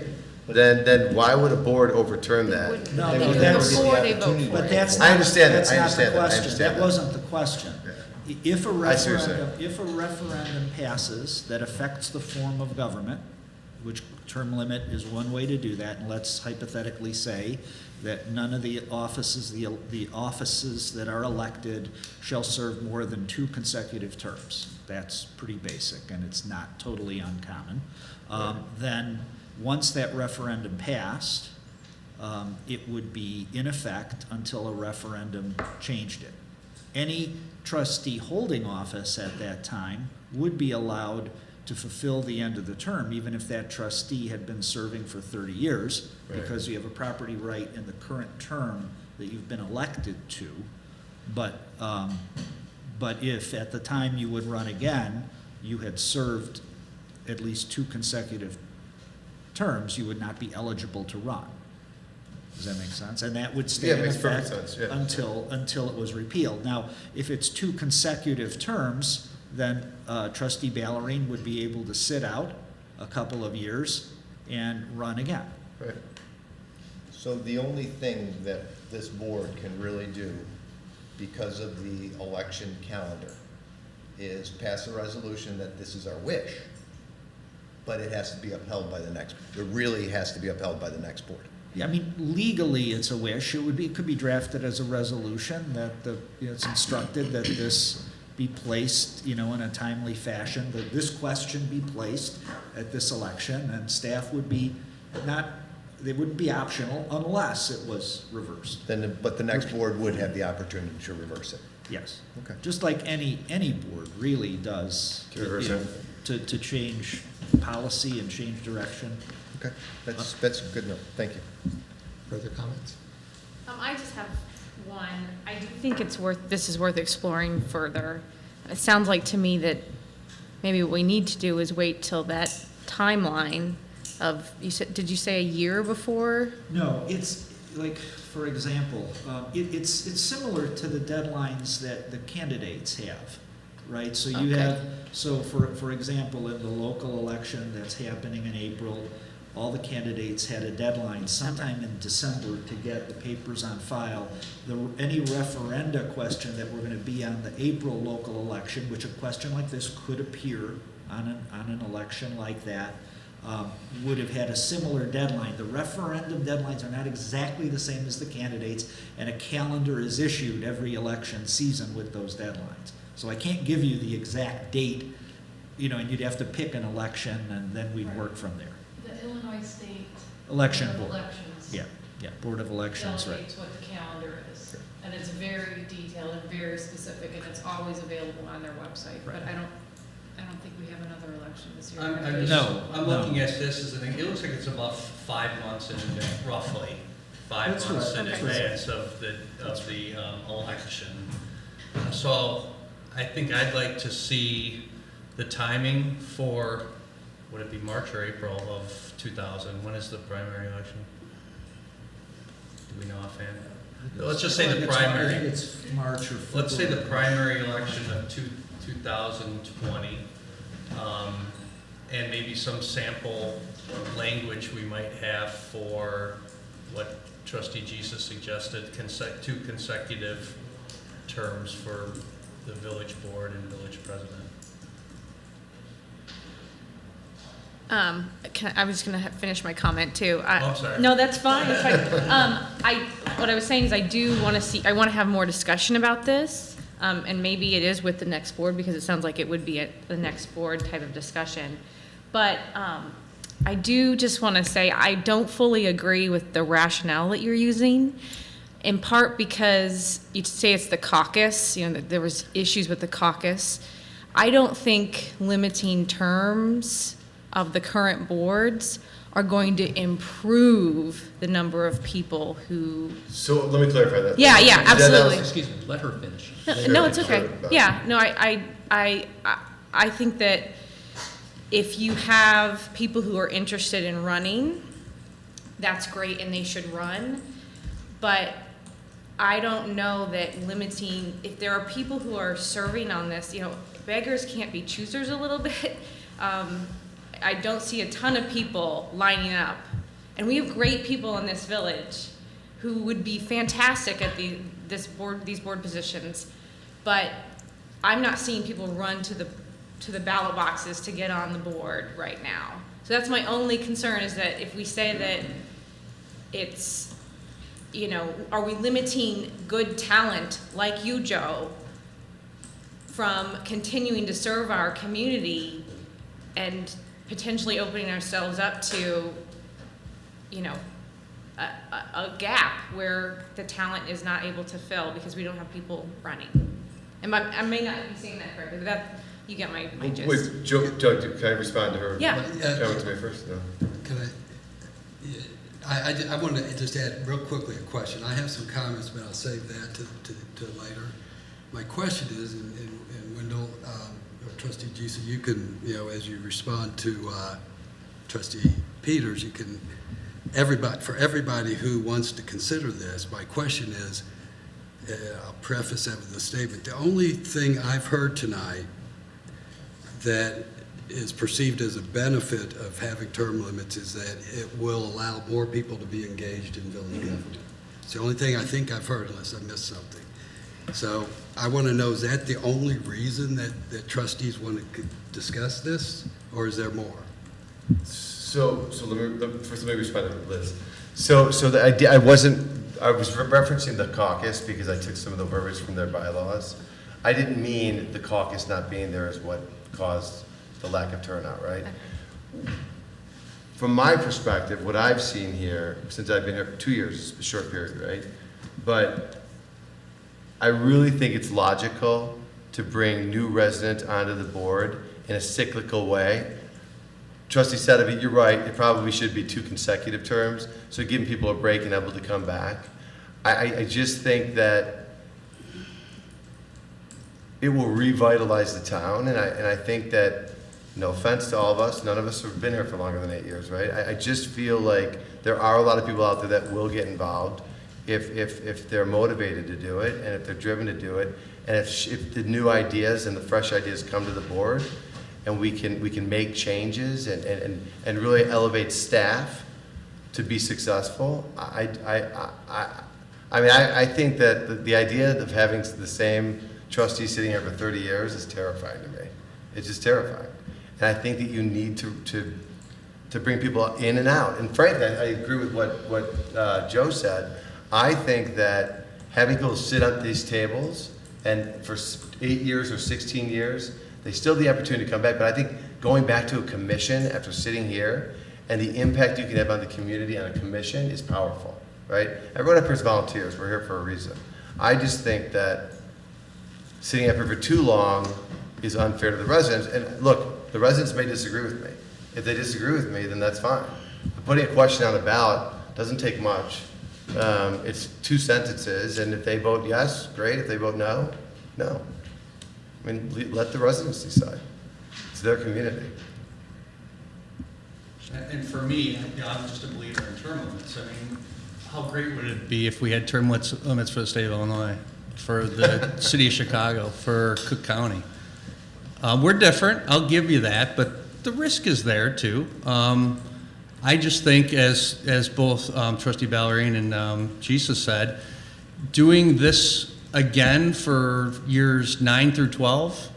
H: then why would a board overturn that?
J: No,
B: They
J: but
B: do it
J: that's-
B: before they vote for
J: But
B: it.
J: that's
H: I
J: not,
H: understand that.
J: that's
H: I
J: not
H: understand
J: the
H: that. I
J: question.
H: understand
J: That
H: that.
J: wasn't the question. If a
H: I see what you're saying.
J: referendum passes that affects the form of government, which term limit is one way to do that, and let's hypothetically say that none of the offices, the offices that are elected shall serve more than 2 consecutive terms. That's pretty basic, and it's not totally uncommon. Then, once that referendum passed, it would be in effect until a referendum changed it. Any trustee holding office at that time would be allowed to fulfill the end of the term, even if that trustee had been serving for 30 years,
H: Right.
J: because you have a property right in the current term that you've been elected to. But if at the time you would run again, you had served at least 2 consecutive terms, you would not be eligible to run. Does that make sense? And that would stay
H: Yeah, it
J: in
H: makes perfect
J: effect
H: sense, yeah.
J: until it was repealed. Now, if it's 2 consecutive terms, then Trustee Ballerine would be able to sit out a couple of years and run again.
H: Right.
G: So the only thing that this board can really do because of the election calendar is pass a resolution that this is our wish but it has to be upheld by the next, it really has to be upheld by the next board.
J: Yeah, I mean, legally, it's a wish. It could be drafted as a resolution that it's instructed that this be placed, in a timely fashion, that this question be placed at this election, and staff would be they wouldn't be optional unless it was reversed.
G: But the next board would have the opportunity to reverse it.
J: Yes.
G: Okay.
J: Just like any board really does.
H: To reverse it.
J: To change policy and change direction.
G: Okay, that's good enough. Thank you.
A: Further comments?
B: I just have one. I do think this is worth exploring further. It sounds like to me that maybe what we need to do is wait till that timeline of, did you say a year before?
J: No, it's like, for example, it's similar to the deadlines that the candidates have, right? So you
B: Okay.
J: have, for example, in the local election that's happening in April, all the candidates had a deadline sometime in December to get the papers on file. Any referenda question that were going to be on the April local election, which a question like this could appear on an election like that, would have had a similar deadline. The referendum deadlines are not exactly the same as the candidates, and a calendar is issued every election season with those deadlines. So I can't give you the exact date, and you'd have to pick an election, and then we'd work from there.
M: The Illinois State
J: Election
M: Board of
J: Board.
M: Elections
J: Yeah, Board of Elections, right.
M: delegates what the calendar is. And it's very detailed and very specific, and it's always available on their website. But
J: Right.
M: I don't think we have another election this year.
D: I'm looking at this as an, it looks like it's about 5 months in advance, roughly, 5
J: That's
D: months
J: right.
D: in
B: Okay.
D: advance of the election. So I think I'd like to see the timing for, would it be March or April of 2000? When is the primary election? Do we know offhand? Let's just say the primary.
J: It's March or February.
D: Let's say the primary election of 2020, and maybe some sample language we might have for what Trustee Jesus suggested, 2 consecutive terms for the village board and village president.
B: I was going to finish my comment too.
D: I'm sorry.
B: No, that's fine. It's fine. What I was saying is I do want to want to have more discussion about this, and maybe it is with the next board because it sounds like it would be at the next board type of discussion. But I do just want to say I don't fully agree with the rationale that you're using, in part because you say it's the caucus. That there was issues with the caucus. I don't think limiting terms of the current boards are going to improve the number of people who.
H: So let me clarify that.
B: Yeah,
H: That
B: absolutely.
H: was-
A: Excuse me, let her finish.
B: No, it's okay. Yeah, no, I think that if you have people who are interested in running, that's great and they should run. But I don't know that limiting, if there are people who are serving on this, beggars can't be choosers a little bit. I don't see a ton of people lining up. And we have great people in this village who would be fantastic at these board positions. But I'm not seeing people run to the ballot boxes to get on the board right now. So that's my only concern, is that if we say that it's, are we limiting good talent like you, Joe, from continuing to serve our community and potentially opening ourselves up to, a gap where the talent is not able to fill because we don't have people running. And I may not be saying that correctly, but you get my gist.
H: Wait, Joe, can I respond to her?
B: Yeah.
H: Comment to me first? No.
L: Can I want to just add real quickly a question. I have some comments, but I'll save that to later. My question is, and Wendell, or Trustee Gisa, you can, as you respond to Trustee Peters, you can, for everybody who wants to consider this, my question is, I'll preface that with a statement. The only thing I've heard tonight that is perceived as a benefit of having term limits is that it will allow more people to be engaged in village government. It's the only thing I think I've heard, unless I missed something. So I want to know, is that the only reason that trustees want to discuss this, or is there more?
H: So first let me respond to Liz. So the idea, I was referencing the caucus because I took some of the verbiage from their bylaws. I didn't mean the caucus not being there is what caused the lack of turnout, right? From my perspective, what I've seen here, since I've been here 2 years, a short period, right? But I really think it's logical to bring new residents onto the board in a cyclical way. Trustee Sadovit, you're right, it probably should be 2 consecutive terms, so giving people a break and able to come back. I just think that it will revitalize the town, and I think that, no offense to all of us, none of us have been here for longer than 8 years, right? I just feel like there are a lot of people out there that will get involved if they're motivated to do it, and if they're driven to do it, and if the new ideas and the fresh ideas come to the board, and we can make changes and really elevate staff to be successful. I mean, I think that the idea of having the same trustee sitting here for 30 years is terrifying to me. It's just terrifying. And I think that you need to bring people in and out. And frankly, I agree with what Joe said. I think that having people sit at these tables and for 8 years or 16 years, they still have the opportunity to come back. But I think going back to a commission after sitting here and the impact you can have on the community on a commission is powerful, right? Everyone up here is volunteers. We're here for a reason. I just think that sitting up here for too long is unfair to the residents. And look, the residents may disagree with me. If they disagree with me, then that's fine. But putting a question on the ballot doesn't take much. It's 2 sentences, and if they vote yes, great. If they vote no, no. I mean, let the residents decide. It's their community.
D: And for me, I'm just a believer in term limits. I mean, how great would it be if we had term limits for the state of Illinois, for the city of Chicago, for Cook County? We're different, I'll give you that, but the risk is there too. I just think, as both Trustee Ballerine and Jesus said, doing this again for years 9 through 12,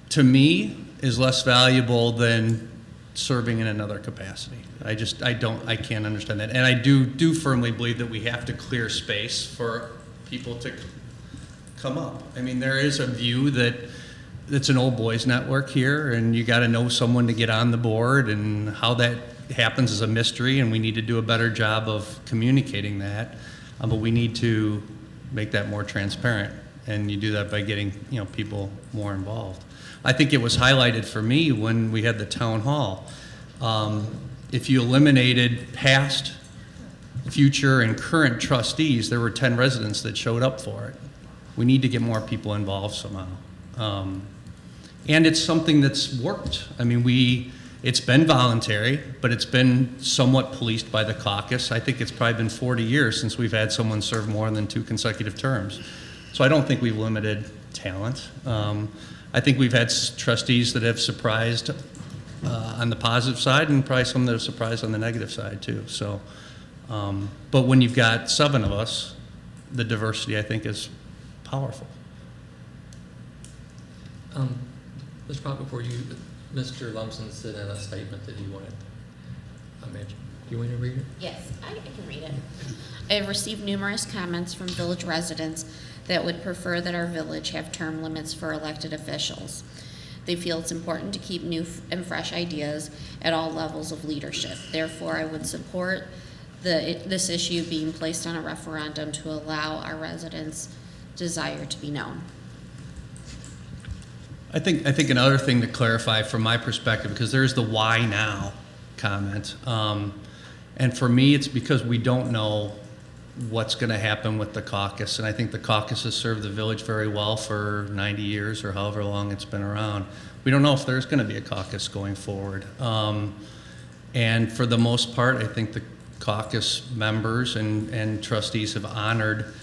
D: to me, is less valuable than serving in another capacity. I can't understand that. And I do firmly believe that we have to clear space for people to come up. I mean, there is a view that it's an old boys network here, and you got to know someone to get on the board, and how that happens is a mystery, and we need to do a better job of communicating that. But we need to make that more transparent, and you do that by getting people more involved. I think it was highlighted for me when we had the town hall. If you eliminated past, future, and current trustees, there were 10 residents that showed up for it. We need to get more people involved somehow. And it's something that's worked. I mean, it's been voluntary, but it's been somewhat policed by the caucus. I think it's probably been 40 years since we've had someone serve more than 2 consecutive terms. So I don't think we've limited talent. I think we've had trustees that have surprised on the positive side, and probably some that have surprised on the negative side too. So, but when you've got 7 of us, the diversity, I think, is powerful.
A: Mr. Pop, before you, Mr. Lumsden sent in a statement that he wanted mentioned. Do you want to read it?
C: Yes, I can read it. I have received numerous comments from village residents that would prefer that our village have term limits for elected officials. They feel it's important to keep new and fresh ideas at all levels of leadership. Therefore, I would support this issue being placed on a referendum to allow our residents' desire to be known.
D: I think another thing to clarify from my perspective, because there's the why now comment, and for me, it's because we don't know what's going to happen with the caucus, and I think the caucus has served the village very well for 90 years or however long it's been around. We don't know if there's going to be a caucus going forward, and for the most part, I think the caucus members and trustees have honored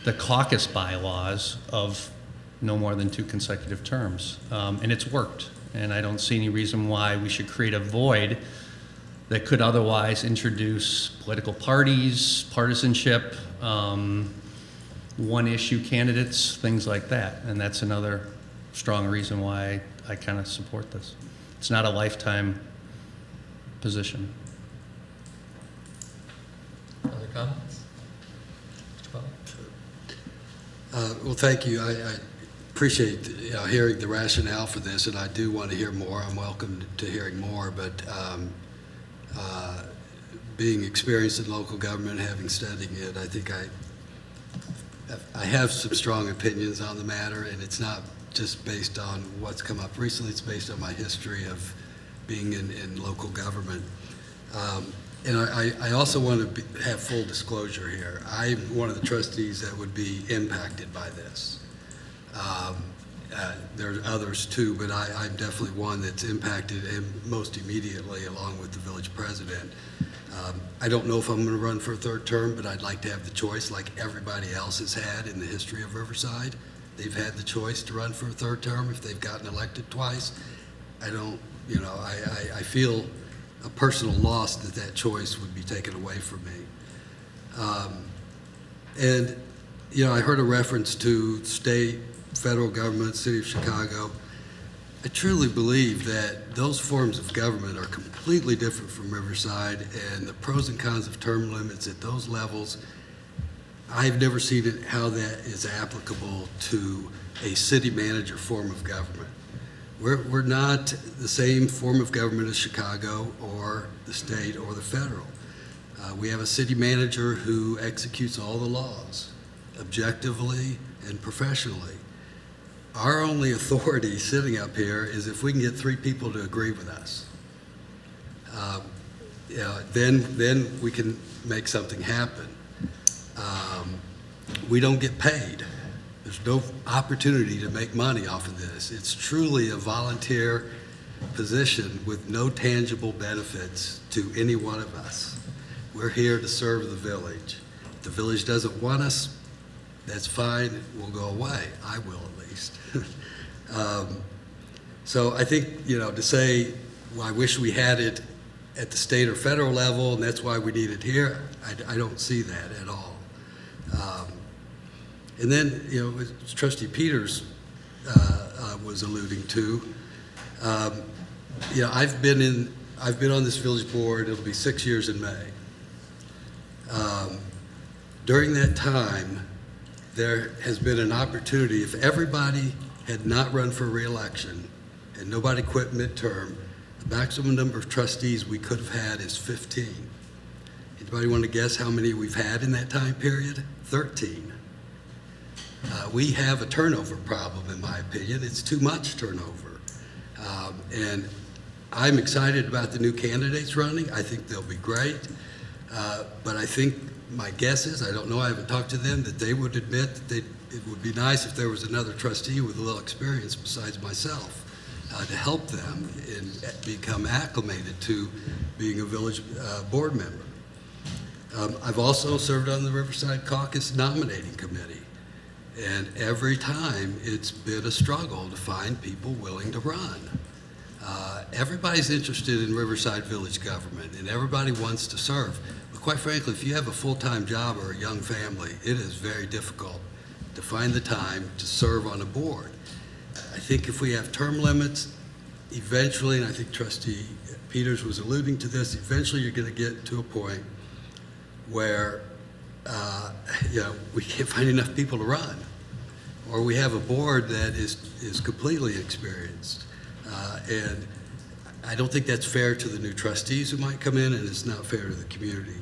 D: the caucus bylaws of no more than 2 consecutive terms, and it's worked, and I don't see any reason why we should create a void that could otherwise introduce political parties, partisanship, one-issue candidates, things like that. And that's another strong reason why I kind of support this. It's not a lifetime
A: position. Other comments? Mr. Butler?
L: Well, thank you. I appreciate hearing the rationale for this, and I do want to hear more. I'm welcome to hearing more, but being experienced in local government, having studied it, I think I have some strong opinions on the matter, and it's not just based on what's come up recently. It's based on my history of being in local government. And I also want to have full disclosure here. I'm one of the trustees that would be impacted by this. There are others too, but I'm definitely one that's impacted and most immediately, along with the village president. I don't know if I'm going to run for a third term, but I'd like to have the choice like everybody else has had in the history of Riverside. They've had the choice to run for a third term if they've gotten elected twice. I don't, I feel a personal loss that choice would be taken away from me. And, I heard a reference to state, federal government, city of Chicago. I truly believe that those forms of government are completely different from Riverside, and the pros and cons of term limits at those levels, I've never seen it, how that is applicable to a city manager form of government. We're not the same form of government as Chicago or the state or the federal. We have a city manager who executes all the laws objectively and professionally. Our only authority sitting up here is if we can get 3 people to agree with us. Then we can make something happen. We don't get paid. There's no opportunity to make money off of this. It's truly a volunteer position with no tangible benefits to any one of us. We're here to serve the village. If the village doesn't want us, that's fine, we'll go away. I will at least. So I think, to say, well, I wish we had it at the state or federal level, and that's why we need it here, I don't see that at all. And then, as Trustee Peters was alluding to, I've been on this village board, it'll be 6 years in May. During that time, there has been an opportunity, if everybody had not run for re-election and nobody quit midterm, the maximum number of trustees we could have had is 15. Anybody want to guess how many we've had in that time period? 13. We have a turnover problem, in my opinion. It's too much turnover. And I'm excited about the new candidates running. I think they'll be great. But I think my guess is, I don't know, I haven't talked to them, that they would admit that it would be nice if there was another trustee with a little experience besides myself to help them and become acclimated to being a village board member. I've also served on the Riverside Caucus Nominating Committee, and every time it's been a struggle to find people willing to run. Everybody's interested in Riverside village government, and everybody wants to serve. But quite frankly, if you have a full-time job or a young family, it is very difficult to find the time to serve on a board. I think if we have term limits, eventually, and I think Trustee Peters was alluding to this, eventually you're going to get to a point where we can't find enough people to run, or we have a board that is completely inexperienced. And I don't think that's fair to the new trustees who might come in, and it's not fair to the community.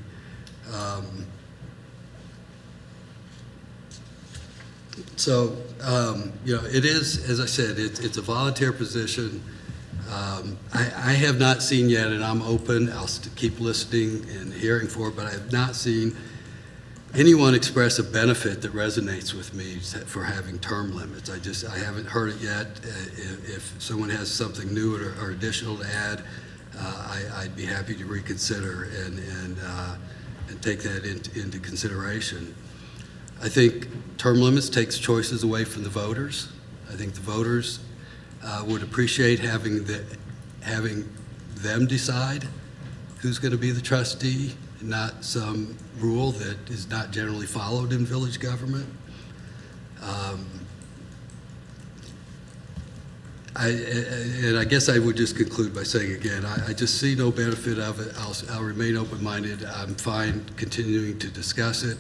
L: It is, as I said, it's a volunteer position. I have not seen yet, and I'm open, I'll keep listening and hearing for it, but I have not seen anyone express a benefit that resonates with me for having term limits. I haven't heard it yet. If someone has something new or additional to add, I'd be happy to reconsider and take that into consideration. I think term limits takes choices away from the voters. I think the voters would appreciate having them decide who's going to be the trustee, not some rule that is not generally followed in village And I guess I would just conclude by saying again, I just see no benefit of it. I'll remain open-minded. I'm fine continuing to discuss it.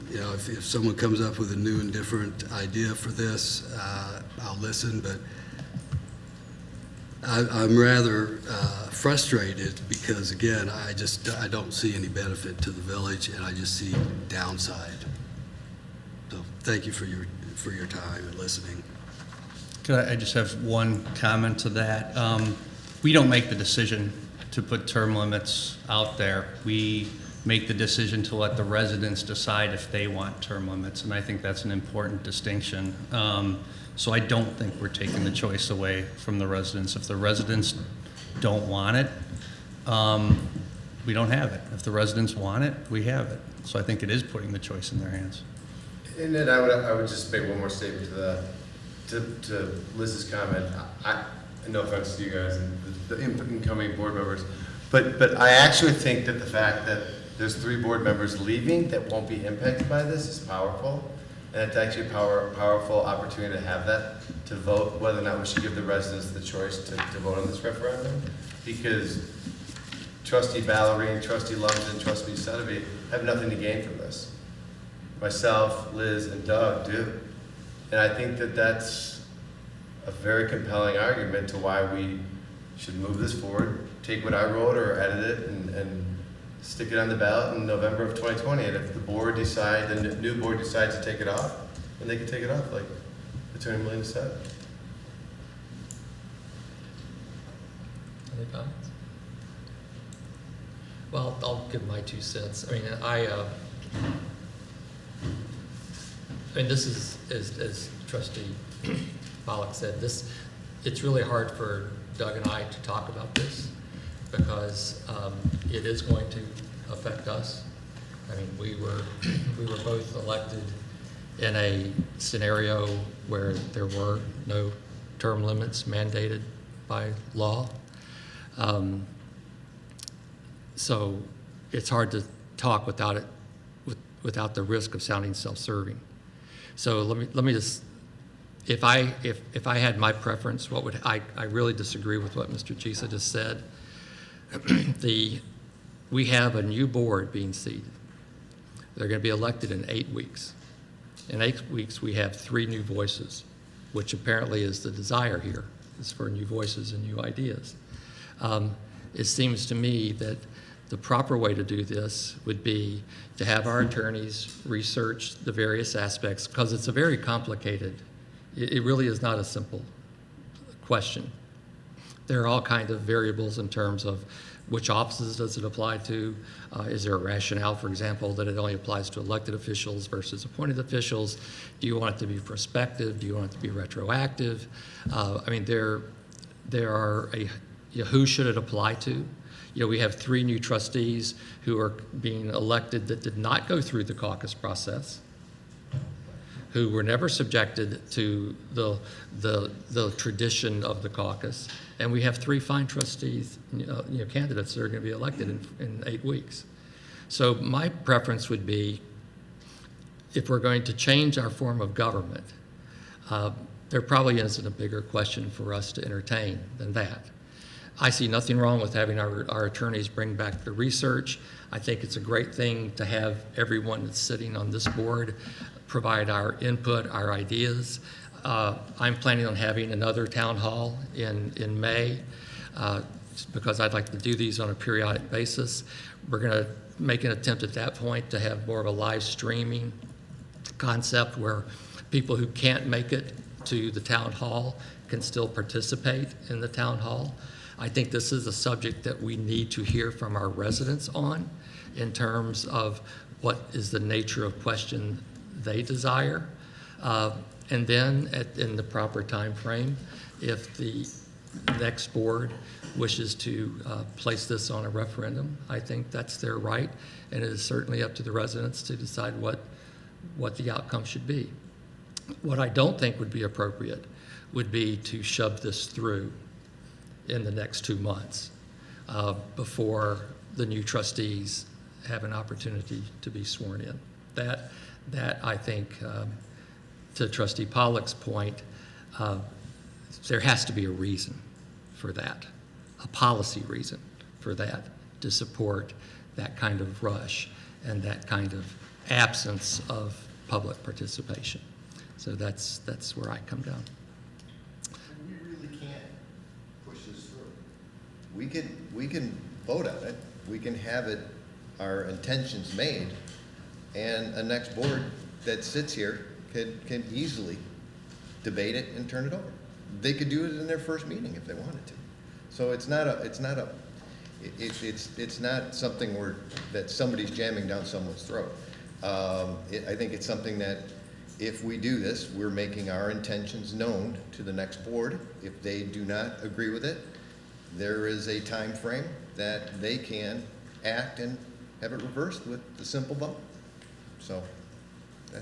L: You know, if someone comes up with a new and different idea for this, I'll listen, but I'm rather frustrated because, again, I don't see any benefit to the village, and I just see downside. So thank you for your time and listening.
D: Could I just have one comment to that? We don't make the decision to put term limits out there. We make the decision to let the residents decide if they want term limits, and I think that's an important distinction. So I don't think we're taking the choice away from the residents. If the residents don't want it, we don't have it. If the residents want it, we have it. So I think it is putting the choice in their hands.
H: And then I would just make one more statement to that. To Liz's comment, no offense to you guys and the incoming board members, but I actually think that the fact that there's 3 board members leaving that won't be impacted by this is powerful, and it's actually a powerful opportunity to have that, to vote whether or not we should give the residents the choice to vote on this referendum, because Trustee Ballerine, Trustee Lumsden, Trustee Suddaby have nothing to gain from this. Myself, Liz, and Doug do. And I think that that's a very compelling argument to why we should move this forward, take what I wrote or edit it and stick it on the ballot in November of 2020. And if the board decides, the new board decides to take it off, then they can take it off like Attorney Molina said.
A: Any comments? Well, I'll give my 2 cents. I mean, this is, as Trustee Pollock said, it's really hard for Doug and I to talk about this because it is going to affect us. I mean, we were both elected in a scenario where there were no term limits mandated by law. So it's hard to talk without the risk of sounding self-serving. So let me just, if I had my preference, what would I really disagree with what Mr. Chisa just said. We have a new board being seated. They're going to be elected in 8 weeks. In 8 weeks, we have 3 new voices, which apparently is the desire here, is for new voices and new ideas. It seems to me that the proper way to do this would be to have our attorneys research the various aspects, because it's a very complicated, it really is not a simple question. There are all kinds of variables in terms of which offices does it apply to? Is there a rationale, for example, that it only applies to elected officials versus appointed officials? Do you want it to be prospective? Do you want it to be retroactive? I mean, there are who should it apply to? We have 3 new trustees who are being elected that did not go through the caucus process, who were never subjected to the tradition of the caucus, and we have 3 fine trustees, candidates that are going to be elected in 8 weeks. So my preference would be, if we're going to change our form of government, there probably isn't a bigger question for us to entertain than that. I see nothing wrong with having our attorneys bring back the research. I think it's a great thing to have everyone that's sitting on this board provide our input, our ideas. I'm planning on having another town hall in May because I'd like to do these on a periodic basis. We're going to make an attempt at that point to have more of a live streaming concept where people who can't make it to the town hall can still participate in the town hall. I think this is a subject that we need to hear from our residents on in terms of what is the nature of question they desire. And then in the proper time frame, if the next board wishes to place this on a referendum, I think that's their right, and it is certainly up to the residents to decide what the outcome should be. What I don't think would be appropriate would be to shove this through in the next 2 months before the new trustees have an opportunity to be sworn in. That I think, to Trustee Pollock's point, there has to be a reason for that, a policy reason for that, to support that kind of rush and that kind of absence of public participation. So that's where I come down.
G: We really can't push this through. We can vote on it, we can have it, our intentions made, and a next board that sits here can easily debate it and turn it over. They could do it in their first meeting if they wanted to. So it's not something that somebody's jamming down someone's throat. I think it's something that if we do this, we're making our intentions known to the next board. If they do not agree with it, there is a time frame that they can act and have it reversed with the simple vote. So I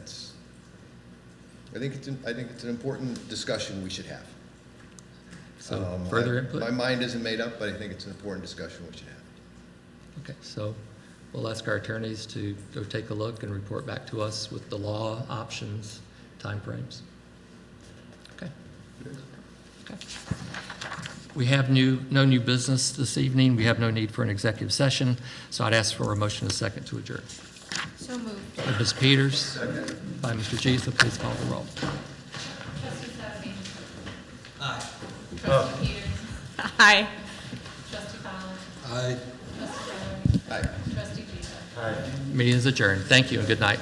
G: think it's an important discussion we should have.
A: So further input?
G: My mind isn't made up, but I think it's an important discussion we should have.
A: Okay, so we'll ask our attorneys to go take a look and report back to us with the law, options, timeframes. Okay. Okay. We have no new business this evening. We have no need for an executive session, so I'd ask for a motion and a second to adjourn.
B: So moved.
A: By Ms. Peters. Second. By Mr. Cheesley. Please call the roll.
M: Trustee Stefani.
D: Aye.
M: Trustee Peters.
B: Aye.
M: Trustee Fowler.
L: Aye.
M: Trustee Miller.
G: Aye.
M: Trustee Giesecke.
A: Meeting is adjourned. Thank you and good night.